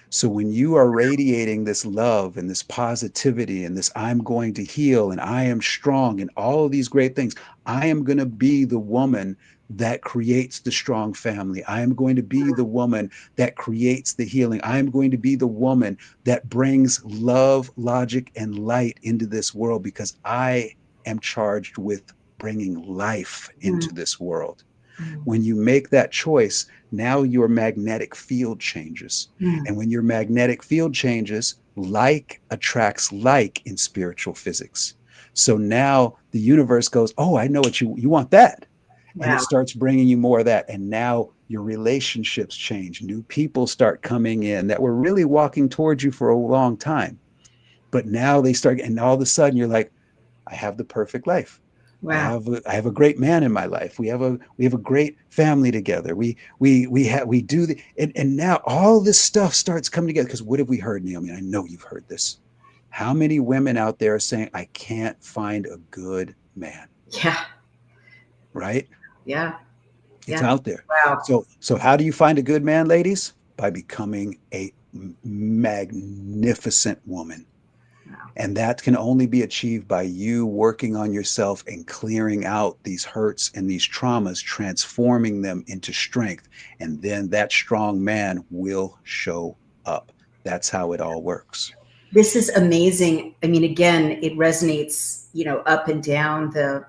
Speaker 1: So when you are radiating this love and this positivity and this, I'm going to heal and I am strong and all of these great things, I am going to be the woman that creates the strong family. I am going to be the woman that creates the healing. I am going to be the woman that brings love, logic, and light into this world because I am charged with bringing life into
Speaker 2: Mm,
Speaker 1: this world.
Speaker 2: mm,
Speaker 1: When you make that choice, now your magnetic field changes.
Speaker 2: mm.
Speaker 1: And when your magnetic field changes, like attracts like in spiritual physics. So now the universe goes, oh, I know what you want that. And it
Speaker 2: Wow.
Speaker 1: starts bringing you more of that. And now your relationships change. New people start coming in that were really walking towards you for a long time. But now they start, and all of a sudden you're like, I have the perfect life.
Speaker 2: Wow.
Speaker 1: I have a great man in my life. We have a great family together. We do the, and now all this stuff starts coming together. Because what have we heard, Naomi? I know you've heard this. How many women out there are saying, I can't find a good man,
Speaker 2: Yeah.
Speaker 1: right?
Speaker 2: Yeah.
Speaker 1: It's
Speaker 2: Yeah.
Speaker 1: out there.
Speaker 2: Wow.
Speaker 1: So how do you find a good man, ladies? By becoming a magnificent woman.
Speaker 2: Wow.
Speaker 1: And that can only be achieved by you working on yourself and clearing out these hurts and these traumas, transforming them into strength. And then that strong man will show up. That's how it all works.
Speaker 2: This is amazing. I mean, again, it resonates, up and down the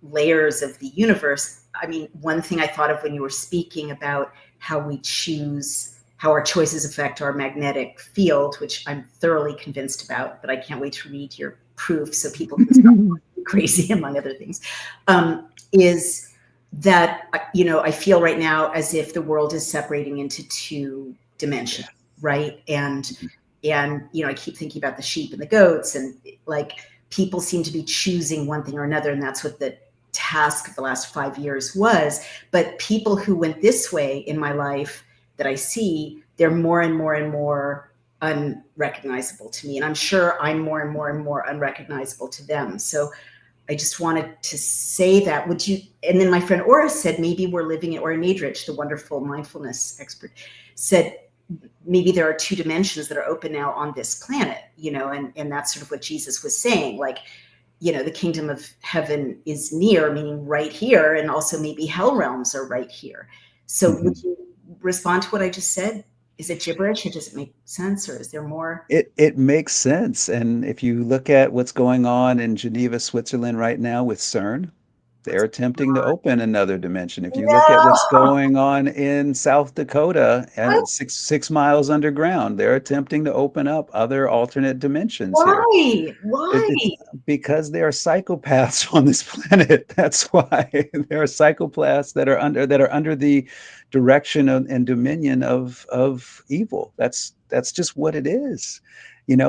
Speaker 2: layers of the universe. I mean, one thing I thought of when you were speaking about how we choose how our choices affect our magnetic field, which I'm thoroughly convinced about, but I can't wait to read your proof so people can stop going crazy, among other things, is that, I feel right now as if the world is separating into two dimensions,
Speaker 1: Yeah.
Speaker 2: right? And I keep thinking about the sheep and the goats, and like people seem to be choosing one thing or another, and that's what the task of the last 5 years was. But people who went this way in my life that I see, they're more and more and more unrecognizable to me, and I'm sure I'm more and more and more unrecognizable to them. So I just wanted to say that. Would you? And then my friend Aura said maybe we're living in, Aura Nadrich, the wonderful mindfulness expert, said maybe there are two dimensions that are open now on this planet, and that's sort of what Jesus was saying. Like, the kingdom of heaven is near, meaning right here, and also maybe hell realms are right here. So
Speaker 1: Mm-hmm.
Speaker 2: would you respond to what I just said? Is it gibberish, or does it make sense, or is there more?
Speaker 1: It makes sense. And if you look at what's going on in Geneva, Switzerland right now with CERN, they're attempting to open another dimension. If you look at what's
Speaker 2: No.
Speaker 1: going on in South Dakota and six miles underground, they're attempting to open up other alternate dimensions here.
Speaker 2: Why? Why?
Speaker 1: It's because there are psychopaths on this planet. That's why there are psychopaths that are under the direction and dominion of evil. That's just what it is.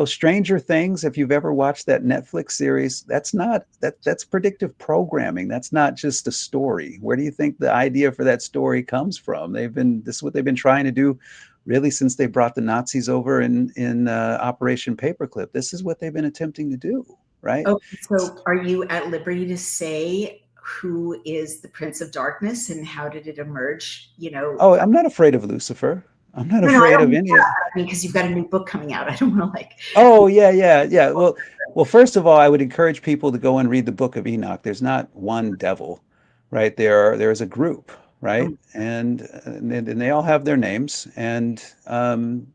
Speaker 1: Stranger Things, if you've ever watched that Netflix series, that's predictive programming. That's not just a story. Where do you think the idea for that story comes from? This is what they've been trying to do really since they brought the Nazis over in Operation Paperclip. This is what they've been attempting to do, right?
Speaker 2: Okay, so are you at liberty to say who is the Prince of Darkness and how did it emerge?
Speaker 1: Oh, I'm not afraid of Lucifer. I'm not
Speaker 2: No, no, I
Speaker 1: afraid
Speaker 2: don't
Speaker 1: of
Speaker 2: mean
Speaker 1: any.
Speaker 2: that. I mean, because you've got a new book coming out. I don't want to like.
Speaker 1: Oh, yeah, yeah, yeah. Well, first of all, I would encourage people to go and read the Book of Enoch. There's not one devil, right? There's a group, right? And they all have their names, and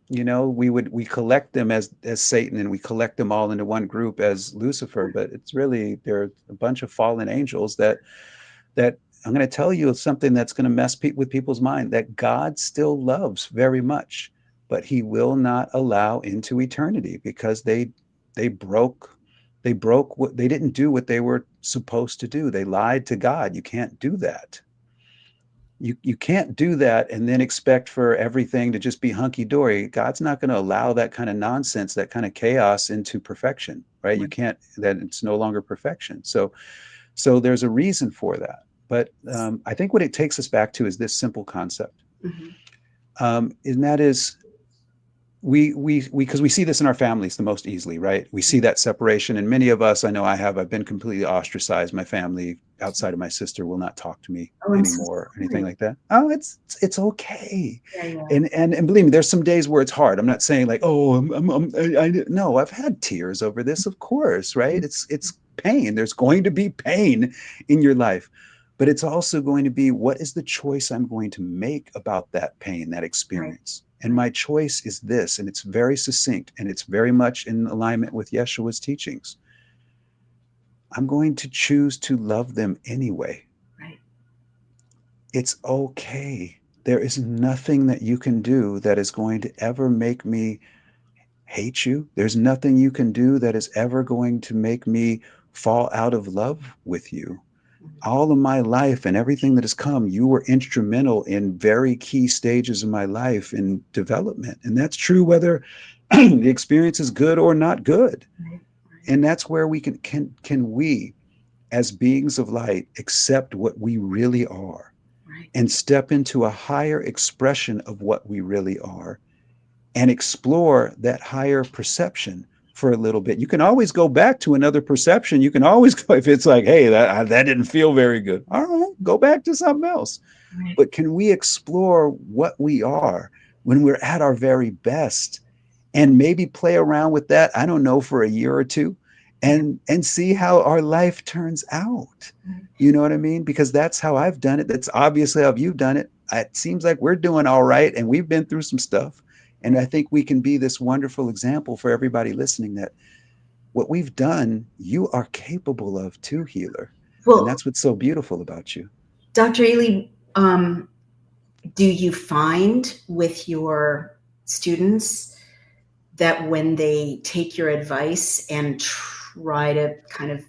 Speaker 1: we collect them as Satan, and we collect them all into one group as Lucifer. But it's really they're a bunch of fallen angels that I'm going to tell you something that's going to mess with people's mind, that God still loves very much, but he will not allow into eternity because they broke what they didn't do what they were supposed to do. They lied to God. You can't do that. You can't do that and then expect for everything to just be hunky dory. God's not going to allow that kind of nonsense, that kind of chaos into perfection, right? You can't, that it's no longer perfection. So there's a reason for that. But I think what it takes us back to is this simple concept,
Speaker 2: Mm-hmm.
Speaker 1: and that is we because we see this in our families the most easily, right? We see that separation, and many of us, I know I've been completely ostracized. My family outside of my sister will not talk to me
Speaker 2: Oh, I'm so
Speaker 1: anymore, or anything
Speaker 2: sorry.
Speaker 1: like that. Oh, it's okay.
Speaker 2: Yeah, yeah.
Speaker 1: And believe me, there's some days where it's hard. I'm not saying like, oh, no, I've had tears over this, of course, right? It's pain. There's going to be pain in your life, but it's also going to be, what is the choice I'm going to make about that pain, that
Speaker 2: Right,
Speaker 1: experience? And
Speaker 2: right,
Speaker 1: my choice is this, and it's very succinct, and it's very much in alignment with Yeshua's teachings. I'm going to choose to love them anyway.
Speaker 2: right,
Speaker 1: It's okay. There is nothing that you can do that is going to ever make me hate you. There's nothing you can do that is ever going to make me fall out of love with you. All of my life and everything that has come, you were instrumental in very key stages of my life in development. And that's true whether the experience is good or not good.
Speaker 2: right,
Speaker 1: And that's where we can we, as beings of light, accept what we really are
Speaker 2: right,
Speaker 1: and step into a higher expression of what we really are and explore that higher perception for a little bit. You can always go back to another perception. You can always go, if it's like, hey, that didn't feel very good. All right, go back to something else.
Speaker 2: right,
Speaker 1: But can we explore what we are when we're at our very best and maybe play around with that, I don't know, for a year or two,
Speaker 2: yeah,
Speaker 1: and see how our life turns out.
Speaker 2: right.
Speaker 1: You know what I mean? Because that's how I've done it. That's obviously how you've done it. It seems like we're doing all right and we've been through some stuff. And I think we can be this wonderful example for everybody listening, that what we've done, you are capable of too, healer. And
Speaker 2: Well,
Speaker 1: that's what's so beautiful about you.
Speaker 2: Dr. Ealy, Do you find with your students that when they take your advice and try to kind of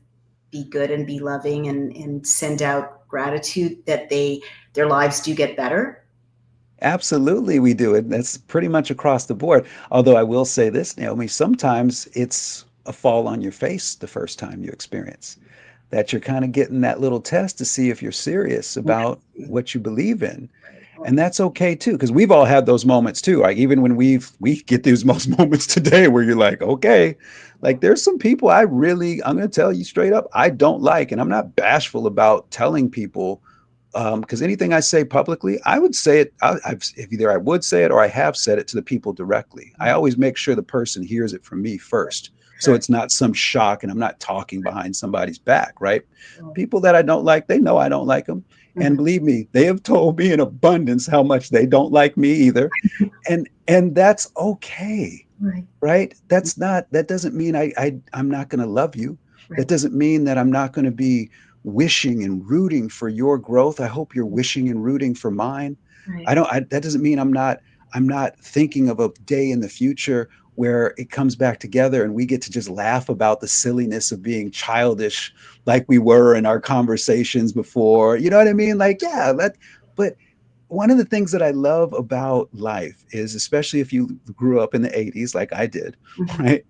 Speaker 2: be good and be loving and send out gratitude, that their lives do get better?
Speaker 1: Absolutely, we do it. That's pretty much across the board. Although I will say this, Naomi, sometimes it's a fall on your face the first time you experience that you're kind of getting that little test to see if you're serious about
Speaker 2: Interesting.
Speaker 1: what you believe in.
Speaker 2: Right,
Speaker 1: And
Speaker 2: right,
Speaker 1: that's okay too, because we've all had those moments too. Like even when we get these most moments today where you're like, okay, like there's some people I'm going to tell you straight up, I don't like, and I'm not bashful about telling people, because anything I say publicly, I would say it. If either I would say it or I have said it to the people directly. I
Speaker 2: right.
Speaker 1: always make sure the person hears it from me first, so
Speaker 2: Sure.
Speaker 1: it's not some shock, and I'm not talking behind somebody's back. Right?
Speaker 2: Right.
Speaker 1: People that I don't like, they know I don't like them, and
Speaker 2: Mhm.
Speaker 1: believe me, they have told me in abundance how much they don't like me either, and that's okay,
Speaker 2: Right.
Speaker 1: right? That doesn't mean I'm not going to love you. That
Speaker 2: Right.
Speaker 1: doesn't mean that I'm not going to be wishing and rooting for your growth. I hope you're wishing and rooting for mine.
Speaker 2: Right.
Speaker 1: I don't I, that doesn't mean I'm not thinking of a day in the future where it comes back together and we get to just laugh about the silliness of being childish like we were in our conversations before. You know what I mean? Like, yeah, but one of the things that I love about life is, especially if you grew up in the 80s like I did,
Speaker 2: Mhm.
Speaker 1: right,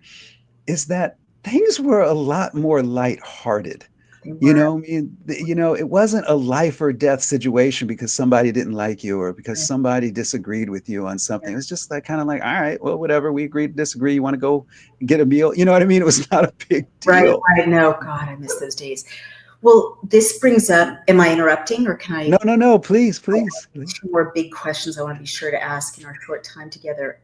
Speaker 1: is that things were a lot more lighthearted.
Speaker 2: They
Speaker 1: You
Speaker 2: were.
Speaker 1: know, I mean, it wasn't a life or death situation because somebody didn't like you or because
Speaker 2: Right.
Speaker 1: somebody disagreed with you on
Speaker 2: Yeah.
Speaker 1: something. It was just like kind of like, all right, well, whatever, we agreed to disagree. You want to go get a meal? You know what I mean? It was not a big
Speaker 2: Right.
Speaker 1: deal.
Speaker 2: Right. No, God, I miss those days. Well, this brings up, am I interrupting or can
Speaker 1: No,
Speaker 2: I?
Speaker 1: no, no, please,
Speaker 2: I
Speaker 1: please,
Speaker 2: have
Speaker 1: please.
Speaker 2: two more big questions I want to be sure to ask in our short time together.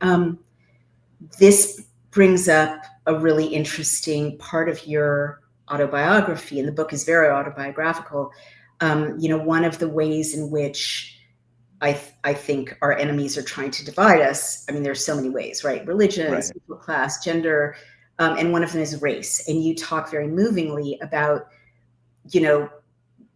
Speaker 2: This brings up a really interesting part of your autobiography, and the book is very autobiographical. One of the ways in which I think our enemies are trying to divide us. I mean, there's so many ways, right? Religion,
Speaker 1: Right.
Speaker 2: social class, gender, and one of them is race. And you talk very movingly about, you know,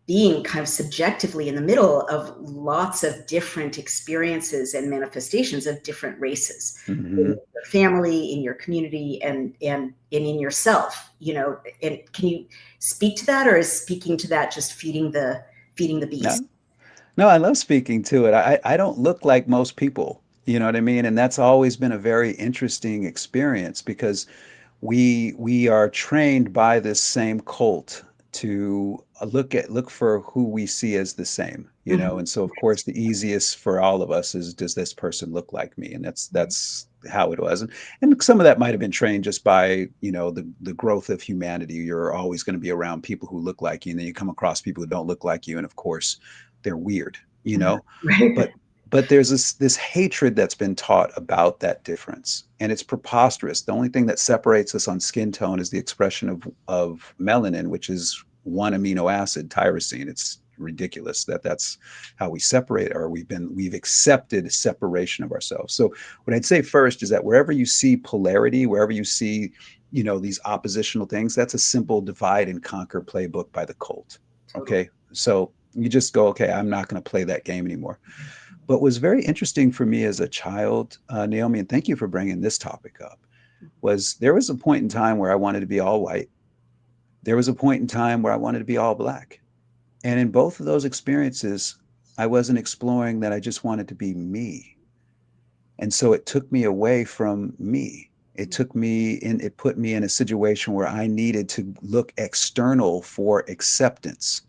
Speaker 2: being kind of subjectively in the middle of lots of different experiences and manifestations of different races in
Speaker 1: Hmm.
Speaker 2: your family, in your community, and in yourself. And can you speak to that, or is speaking to that just feeding the beast?
Speaker 1: No, no, I love speaking to it. I don't look like most people, you know what I mean? And that's always been a very interesting experience because we are trained by this same cult to look for who we see as the same, you know.
Speaker 2: Mhm.
Speaker 1: And so of course the easiest for all of us is, does this person look like me? And that's how it was. And some of that might have been trained just by, the growth of humanity. You're always going to be around people who look like you, and then you come across people who don't look like you, and of course they're weird, you
Speaker 2: Mhm.
Speaker 1: know.
Speaker 2: Right.
Speaker 1: But there's this hatred that's been taught about that difference, and it's preposterous. The only thing that separates us on skin tone is the expression of melanin, which is one amino acid, tyrosine. It's ridiculous that that's how we separate, or we've accepted separation of ourselves. So what I'd say first is that wherever you see polarity, wherever you see, these oppositional things, that's a simple divide and conquer playbook by the cult.
Speaker 2: Totally.
Speaker 1: Okay, so you just go, okay, I'm not going to play that game anymore. What was very interesting for me as a child, Naomi, and thank you for bringing this topic up, was there was a point in time where I wanted to be all white. There was a point in time where I wanted to be all black. And in both of those experiences, I wasn't exploring that I just wanted to be me. And so it took me away from me. It put me in a situation where I needed to look external for acceptance.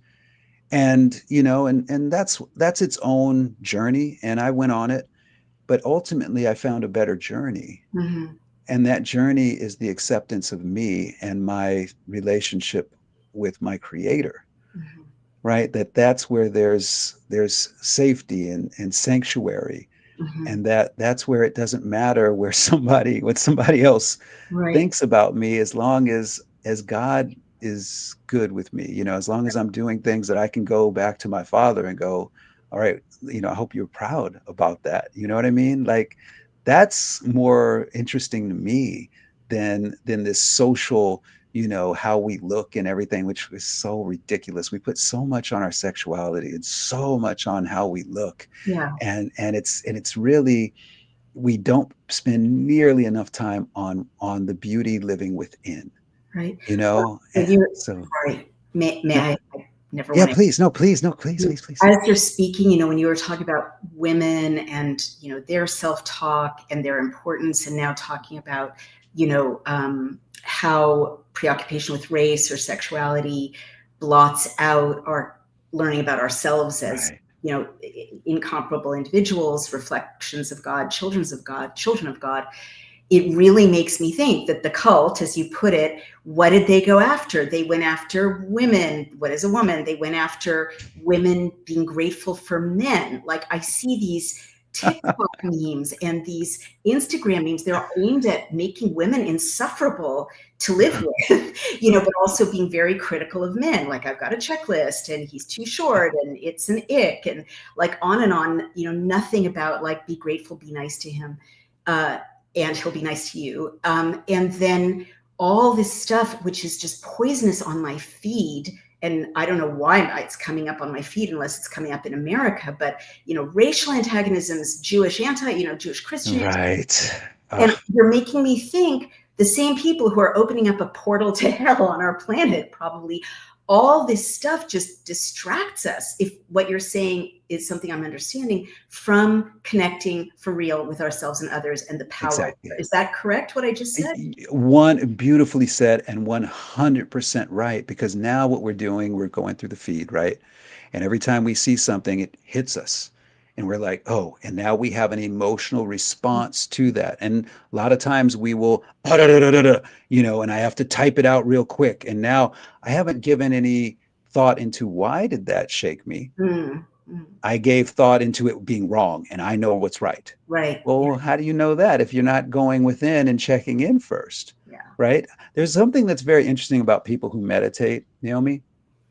Speaker 1: And, and that's its own journey. And I went on it. But ultimately, I found a better journey.
Speaker 2: Mhm.
Speaker 1: And that journey is the acceptance of me and my relationship with my creator,
Speaker 2: Mhm.
Speaker 1: right? That's where there's safety and sanctuary.
Speaker 2: Mhm.
Speaker 1: And that's where it doesn't matter what somebody else
Speaker 2: Right.
Speaker 1: thinks about me, as long as God is good with me, as long as I'm doing things that I can go back to my father and go, all right, I hope you're proud about that. You know what I mean? Like that's more interesting to me than this social how we look and everything, which is so ridiculous. We put so much on our sexuality and so much on how we look.
Speaker 2: Yeah.
Speaker 1: And it's really, we don't spend nearly enough time on the beauty living within,
Speaker 2: Right.
Speaker 1: you
Speaker 2: Well,
Speaker 1: know?
Speaker 2: when you're
Speaker 1: So
Speaker 2: sorry, may
Speaker 1: no,
Speaker 2: I never
Speaker 1: yeah,
Speaker 2: want to.
Speaker 1: please. No, please. No, please, please, please.
Speaker 2: As you're speaking, when you were talking about women and their self-talk and their importance, and now talking about how preoccupation with race or sexuality blots out our learning about ourselves as
Speaker 1: Right.
Speaker 2: incomparable individuals, reflections of God, children of God. It really makes me think that the cult, as you put it, what did they go after? They went after women. What is a woman? They went after women being grateful for men. Like, I see these TikTok memes and these Instagram memes. They're aimed at making women insufferable to live with, but also being very critical of men. Like, I've got a checklist and he's too short and it's an ick, and like on and on, nothing about like, be grateful, be nice to him. And he'll be nice to you. And then all this stuff, which is just poisonous on my feed. And I don't know why it's coming up on my feed unless it's coming up in America, but, racial antagonisms, Jewish Christian.
Speaker 1: Right.
Speaker 2: And
Speaker 1: Ugh,
Speaker 2: you're making me think the same people who are opening up a portal to hell on our planet, probably all this stuff just distracts us, if what you're saying is something I'm understanding, from connecting for real with ourselves and others and the power.
Speaker 1: exactly.
Speaker 2: Is that correct, what I just said?
Speaker 1: One, beautifully said, and 100% right. Because now what we're doing, we're going through the feed, right? And every time we see something, it hits us. And we're like, oh, and now we have an emotional response to that. And a lot of times we will, "Ah, da, da, da, da, da," and I have to type it out real quick. And now I haven't given any thought into why did that shake me?
Speaker 2: Mm, mm,
Speaker 1: I gave thought into it being wrong, and I know what's right.
Speaker 2: right. Yeah.
Speaker 1: Well, how do you know that if you're not going within and checking in first?
Speaker 2: Yeah.
Speaker 1: Right? There's something that's very interesting about people who meditate, Naomi.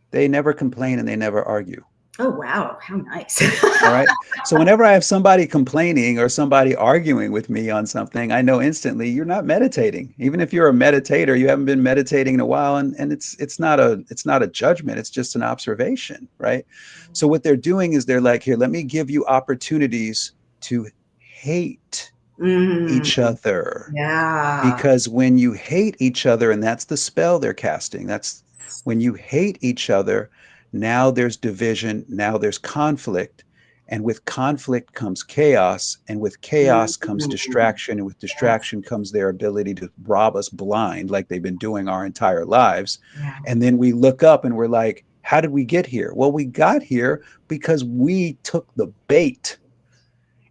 Speaker 1: They never complain and they never argue.
Speaker 2: Oh, wow. How nice.
Speaker 1: All right. So whenever I have somebody complaining or somebody arguing with me on something, I know instantly you're not meditating. Even if you're a meditator, you haven't been meditating in a while, and it's not a judgment, it's just an observation, right? So what they're doing is they're like, here, let me give you opportunities to hate
Speaker 2: Mm,
Speaker 1: each other.
Speaker 2: yeah.
Speaker 1: Because when you hate each other, and that's the spell they're casting, that's when you hate each other, now there's division, now there's conflict. And with conflict comes chaos, and with chaos comes
Speaker 2: Mm,
Speaker 1: distraction, and with
Speaker 2: yes.
Speaker 1: distraction comes their ability to rob us blind, like they've been doing our entire lives.
Speaker 2: Yeah.
Speaker 1: And then we look up and we're like, how did we get here? Well, we got here because we took the bait.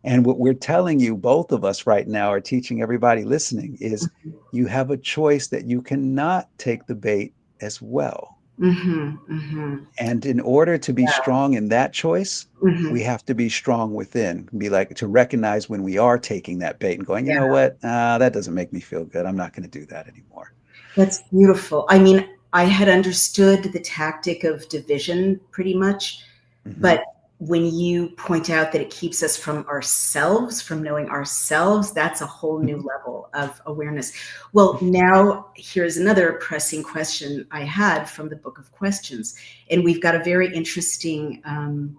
Speaker 1: And what we're telling you, both of us right now, are teaching everybody listening, is you have a choice that you cannot take the bait as well.
Speaker 2: Mm-hmm, mm-hmm.
Speaker 1: And in order to be
Speaker 2: Yeah.
Speaker 1: strong in that choice,
Speaker 2: Mm-hmm.
Speaker 1: we have to be strong within, be like to recognize when we are taking that bait and going, you
Speaker 2: Yeah.
Speaker 1: know what, that doesn't make me feel good. I'm not going to do that anymore.
Speaker 2: That's beautiful. I mean, I had understood the tactic of division pretty much,
Speaker 1: Hmm.
Speaker 2: but when you point out that it keeps us from ourselves, from knowing ourselves, that's a whole new level of awareness. Well, now here's another pressing question I had from the Book of Questions. And we've got a very interesting an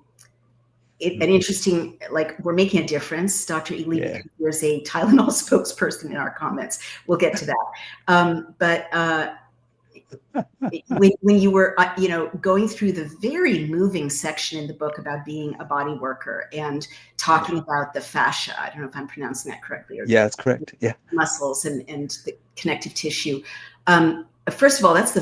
Speaker 2: interesting, like, we're making a difference, Dr. Ealy,
Speaker 1: Yeah.
Speaker 2: because there's a Tylenol spokesperson in our comments. We'll get to that. But when you were, going through the very moving section in the book about being a body worker and
Speaker 1: Yeah.
Speaker 2: talking about the fascia, I don't know if I'm pronouncing that correctly, or
Speaker 1: Yeah, that's correct. Yeah.
Speaker 2: muscles and the connective tissue. First of all, that's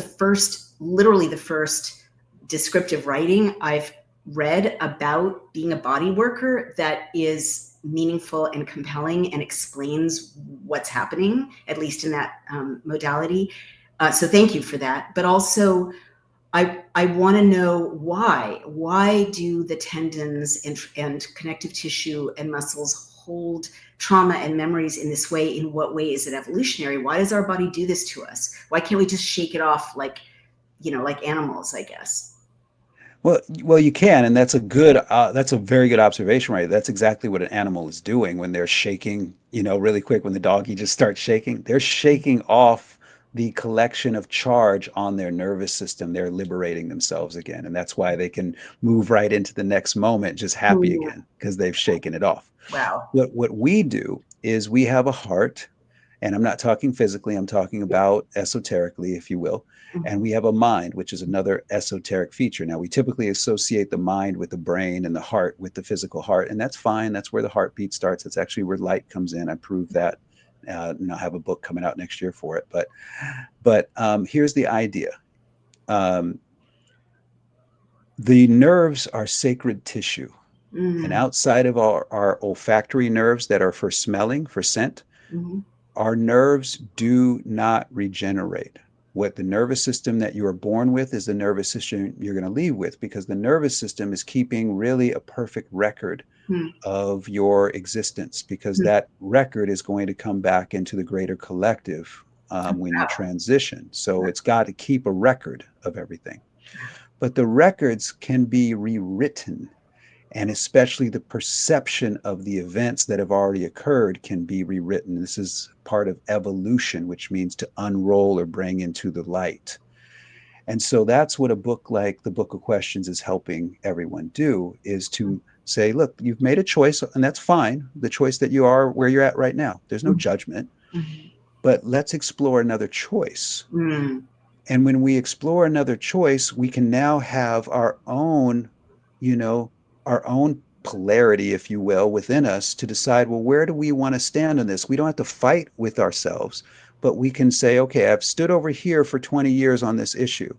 Speaker 2: literally the first descriptive writing I've read about being a body worker that is meaningful and compelling and explains what's happening, at least in that modality. So thank you for that. But also, I want to know why. Why do the tendons and connective tissue and muscles hold trauma and memories in this way? In what way is it evolutionary? Why does our body do this to us? Why can't we just shake it off like, like animals, I guess?
Speaker 1: Well, you can, and that's a very good observation, right? That's exactly what an animal is doing when they're shaking, really quick. When the doggy just starts shaking, they're shaking off the collection of charge on their nervous system, they're liberating themselves again. And that's why they can move right into the next moment just happy
Speaker 2: Mm,
Speaker 1: again, because they've shaken it off.
Speaker 2: wow.
Speaker 1: What we do is we have a heart, and I'm not talking physically, I'm talking about esoterically, if you will. And
Speaker 2: Mhm.
Speaker 1: we have a mind, which is another esoteric feature. Now, we typically associate the mind with the brain and the heart with the physical heart, and that's fine. That's where the heartbeat starts. That's actually where light comes in. I proved that. And I have a book coming out next year for it. But here's the idea. Um, the nerves are sacred tissue. And
Speaker 2: Mm,
Speaker 1: outside of our olfactory nerves that are for smelling, for scent,
Speaker 2: mhm,
Speaker 1: our nerves do not regenerate. What the nervous system that you are born with is the nervous system you're going to leave with, because the nervous system is keeping really a perfect record
Speaker 2: mm,
Speaker 1: of your existence, because
Speaker 2: mm.
Speaker 1: that record is going to come back into the greater collective when you transition. So it's got to keep a record of everything. But the records can be rewritten, and especially the perception of the events that have already occurred can be rewritten. This is part of evolution, which means to unroll or bring into the light. And so that's what a book like the Book of Questions is helping everyone do, is to say, look, you've made a choice, and that's fine. The choice that you are where you're at right now, there's no
Speaker 2: Mhm,
Speaker 1: judgment,
Speaker 2: mhm,
Speaker 1: but let's explore another choice.
Speaker 2: mm.
Speaker 1: And when we explore another choice, we can now have our own, you know, our own polarity, if you will, within us to decide, well, where do we want to stand on this? We don't have to fight with ourselves, but we can say, okay, I've stood over here for 20 years on this issue.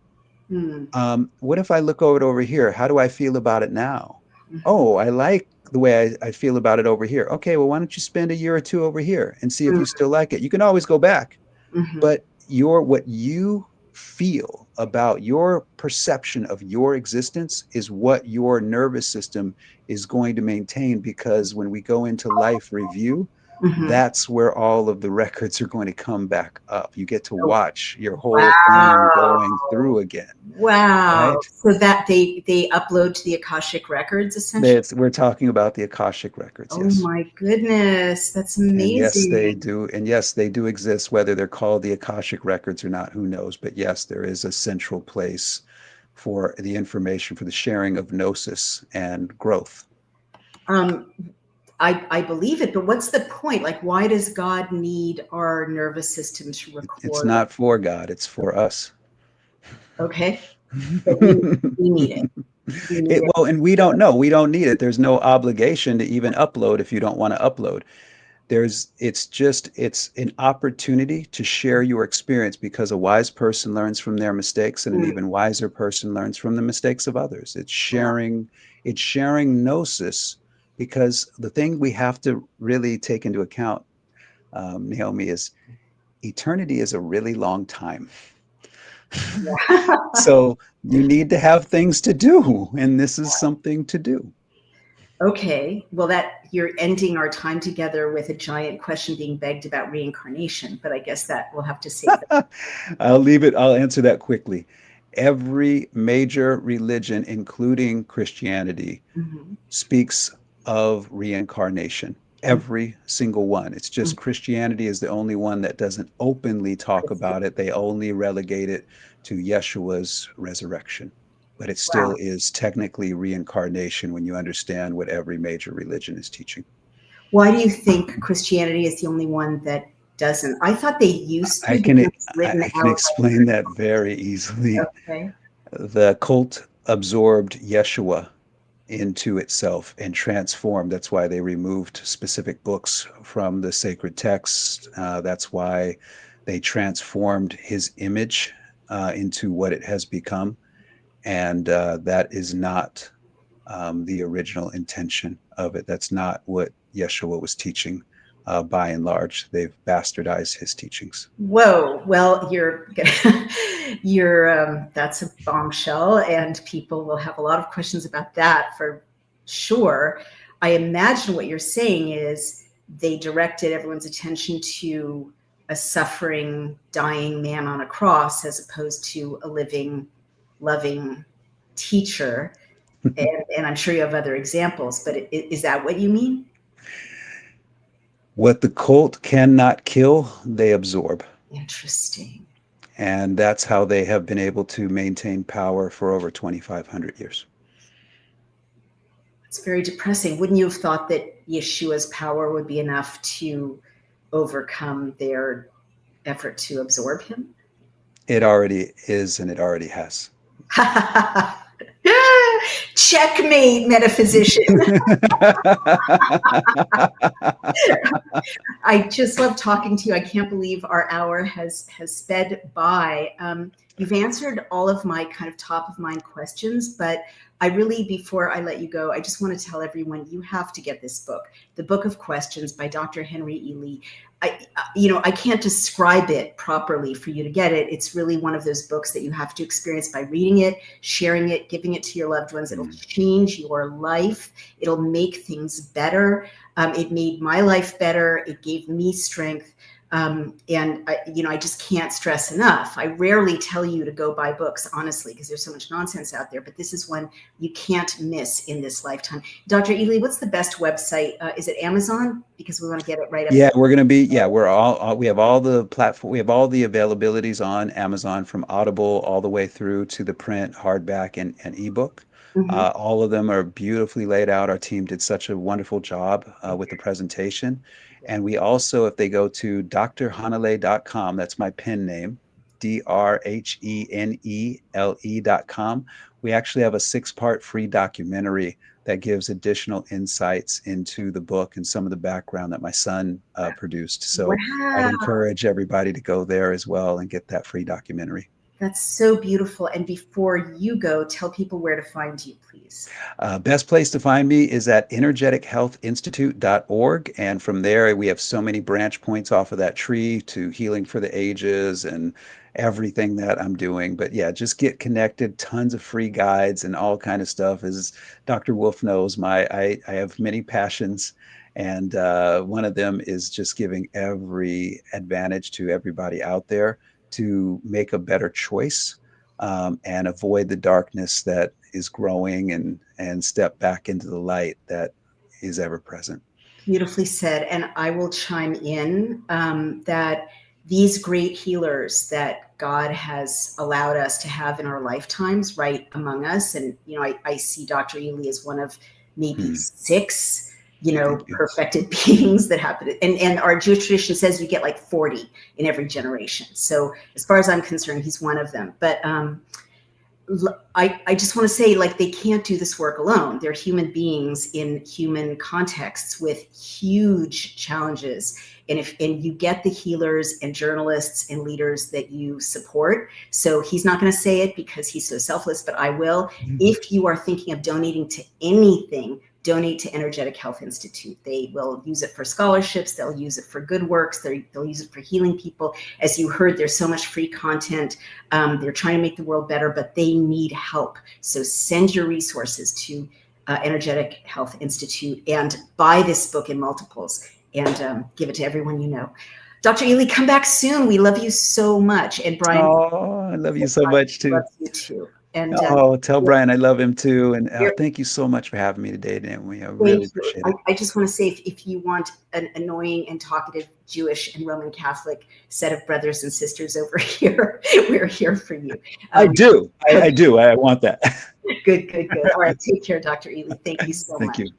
Speaker 2: Mm,
Speaker 1: What if I look over here? How do I feel about it now?
Speaker 2: mhm,
Speaker 1: Oh, I like the way I feel about it over here. Okay, well, why don't you spend a year or two over here and see if
Speaker 2: mm,
Speaker 1: you still like it? You can always go back,
Speaker 2: mhm.
Speaker 1: but your what you feel about your perception of your existence is what your nervous system is going to maintain, because when we go into life review,
Speaker 2: Mhm.
Speaker 1: that's where all of the records are going to come back up. You get to
Speaker 2: Oh,
Speaker 1: watch your whole thing
Speaker 2: wow.
Speaker 1: going through again,
Speaker 2: Wow.
Speaker 1: right?
Speaker 2: So that they upload to the Akashic records essentially?
Speaker 1: We're talking about the Akashic records,
Speaker 2: Oh
Speaker 1: yes.
Speaker 2: my goodness, that's
Speaker 1: And yes, they
Speaker 2: amazing.
Speaker 1: do. And yes, they do exist, whether they're called the Akashic records or not, who knows? But yes, there is a central place for the information, for the sharing of gnosis and growth.
Speaker 2: Um, I believe it, but what's the point? Like, why does God need our nervous system to
Speaker 1: It's
Speaker 2: record?
Speaker 1: not for God, it's for us.
Speaker 2: Okay, but we need it. We need it.
Speaker 1: Well, and we don't know. We don't need it. There's no obligation to even upload if you don't want to upload. It's an opportunity to share your experience, because a wise person learns from their mistakes, and an
Speaker 2: Mm,
Speaker 1: even wiser person learns from the mistakes of others.
Speaker 2: wow.
Speaker 1: It's sharing gnosis, because the thing we have to really take into account, Naomi, is eternity is a really long time. So you need to have things to do, and this is something to do.
Speaker 2: Okay, well, that you're ending our time together with a giant question being begged about reincarnation, but I guess that we'll have to save that.
Speaker 1: I'll answer that quickly. Every major religion, including Christianity,
Speaker 2: Mhm,
Speaker 1: speaks of reincarnation.
Speaker 2: mhm,
Speaker 1: Every single one. It's
Speaker 2: mhm.
Speaker 1: just Christianity is the only one that doesn't openly talk
Speaker 2: I see.
Speaker 1: about it. They only relegate it to Yeshua's resurrection. But it still
Speaker 2: Wow.
Speaker 1: is technically reincarnation when you understand what every major religion is teaching.
Speaker 2: Why do you think Christianity is the only one that doesn't? I thought they used
Speaker 1: I
Speaker 2: to
Speaker 1: can
Speaker 2: because it's written
Speaker 1: I can
Speaker 2: out.
Speaker 1: explain that very easily.
Speaker 2: Okay.
Speaker 1: The cult absorbed Yeshua into itself and transformed. That's why they removed specific books from the sacred text. That's why they transformed his image into what it has become. And that is not the original intention of it. That's not what Yeshua was teaching. By and large, they've bastardized his teachings.
Speaker 2: Whoa. Well, you're that's a bombshell, and people will have a lot of questions about that for sure. I imagine what you're saying is they directed everyone's attention to a suffering, dying man on a cross as opposed to a living, loving teacher. And I'm sure you have other examples, but is that what you mean?
Speaker 1: What the cult cannot kill, they absorb.
Speaker 2: Interesting.
Speaker 1: And that's how they have been able to maintain power for over 2,500 years.
Speaker 2: It's very depressing. Wouldn't you have thought that Yeshua's power would be enough to overcome their effort to absorb him?
Speaker 1: It already is, and it already has.
Speaker 2: Checkmate, metaphysician. I just love talking to you. I can't believe our hour has sped by. You've answered all of my kind of top of mind questions, but I really, before I let you go, I just want to tell everyone you have to get this book, The Book of Questions by Dr. Henry Ealy. I can't describe it properly for you to get it. It's really one of those books that you have to experience by reading it, sharing it, giving it to your loved ones. It'll change your life. It'll make things better. It made my life better. It gave me strength. I just can't stress enough. I rarely tell you to go buy books, honestly, because there's so much nonsense out there, but this is one you can't miss in this lifetime. Dr. Ealy, what's the best website? Is it Amazon? Because we want to get it right up.
Speaker 1: Yeah, we're going to be, we have all the platform, we have all the availabilities on Amazon, from Audible all the way through to the print, hardback, and ebook. All of them are beautifully laid out. Our team did such a wonderful job with the presentation. And we also, if they go to drhanele.com, that's my pen name, drhenele.com, we actually have a 6-part free documentary that gives additional insights into the book and some of the background that my son produced. So I'd
Speaker 2: Wow.
Speaker 1: encourage everybody to go there as well and get that free documentary.
Speaker 2: That's so beautiful. And before you go, tell people where to find you, please.
Speaker 1: Best place to find me is at energetichealthinstitute.org. And from there, we have so many branch points off of that tree to Healing for the Ages and everything that I'm doing. But yeah, just get connected. Tons of free guides and all kind of stuff. As Dr. Wolf knows, I have many passions. And one of them is just giving every advantage to everybody out there to make a better choice, and avoid the darkness that is growing, and step back into the light that is ever present.
Speaker 2: Beautifully said. And I will chime in that these great healers that God has allowed us to have in our lifetimes right among us, and I see Dr. Ealy as one of maybe 6 perfected beings that happen. And our Jewish tradition says you get like 40 in every generation. So as far as I'm concerned, he's one of them. But I just want to say, like, they can't do this work alone. They're human beings in human contexts with huge challenges. And you get the healers and journalists and leaders that you support. So he's not going to say it because he's so selfless, but I will. If you are thinking of donating to anything, donate to Energetic Health Institute. They will use it for scholarships. They'll use it for good works. They'll use it for healing people. As you heard, there's so much free content. They're trying to make the world better, but they need help. So send your resources to Energetic Health Institute and buy this book in multiples and give it to everyone you know. Dr. Ealy, come back soon. We love you so much. And Brian.
Speaker 1: Oh, I love you so much too.
Speaker 2: Loves you too. And
Speaker 1: tell Brian I love him too. And thank you so much for having me today, Naomi. I really appreciate it.
Speaker 2: I just want to say, if you want an annoying and talkative Jewish and Roman Catholic set of brothers and sisters over here, we're here for you.
Speaker 1: I do. I want that.
Speaker 2: Good. All right. Take care, Dr. Ealy. Thank you so much.
Speaker 1: Thank you.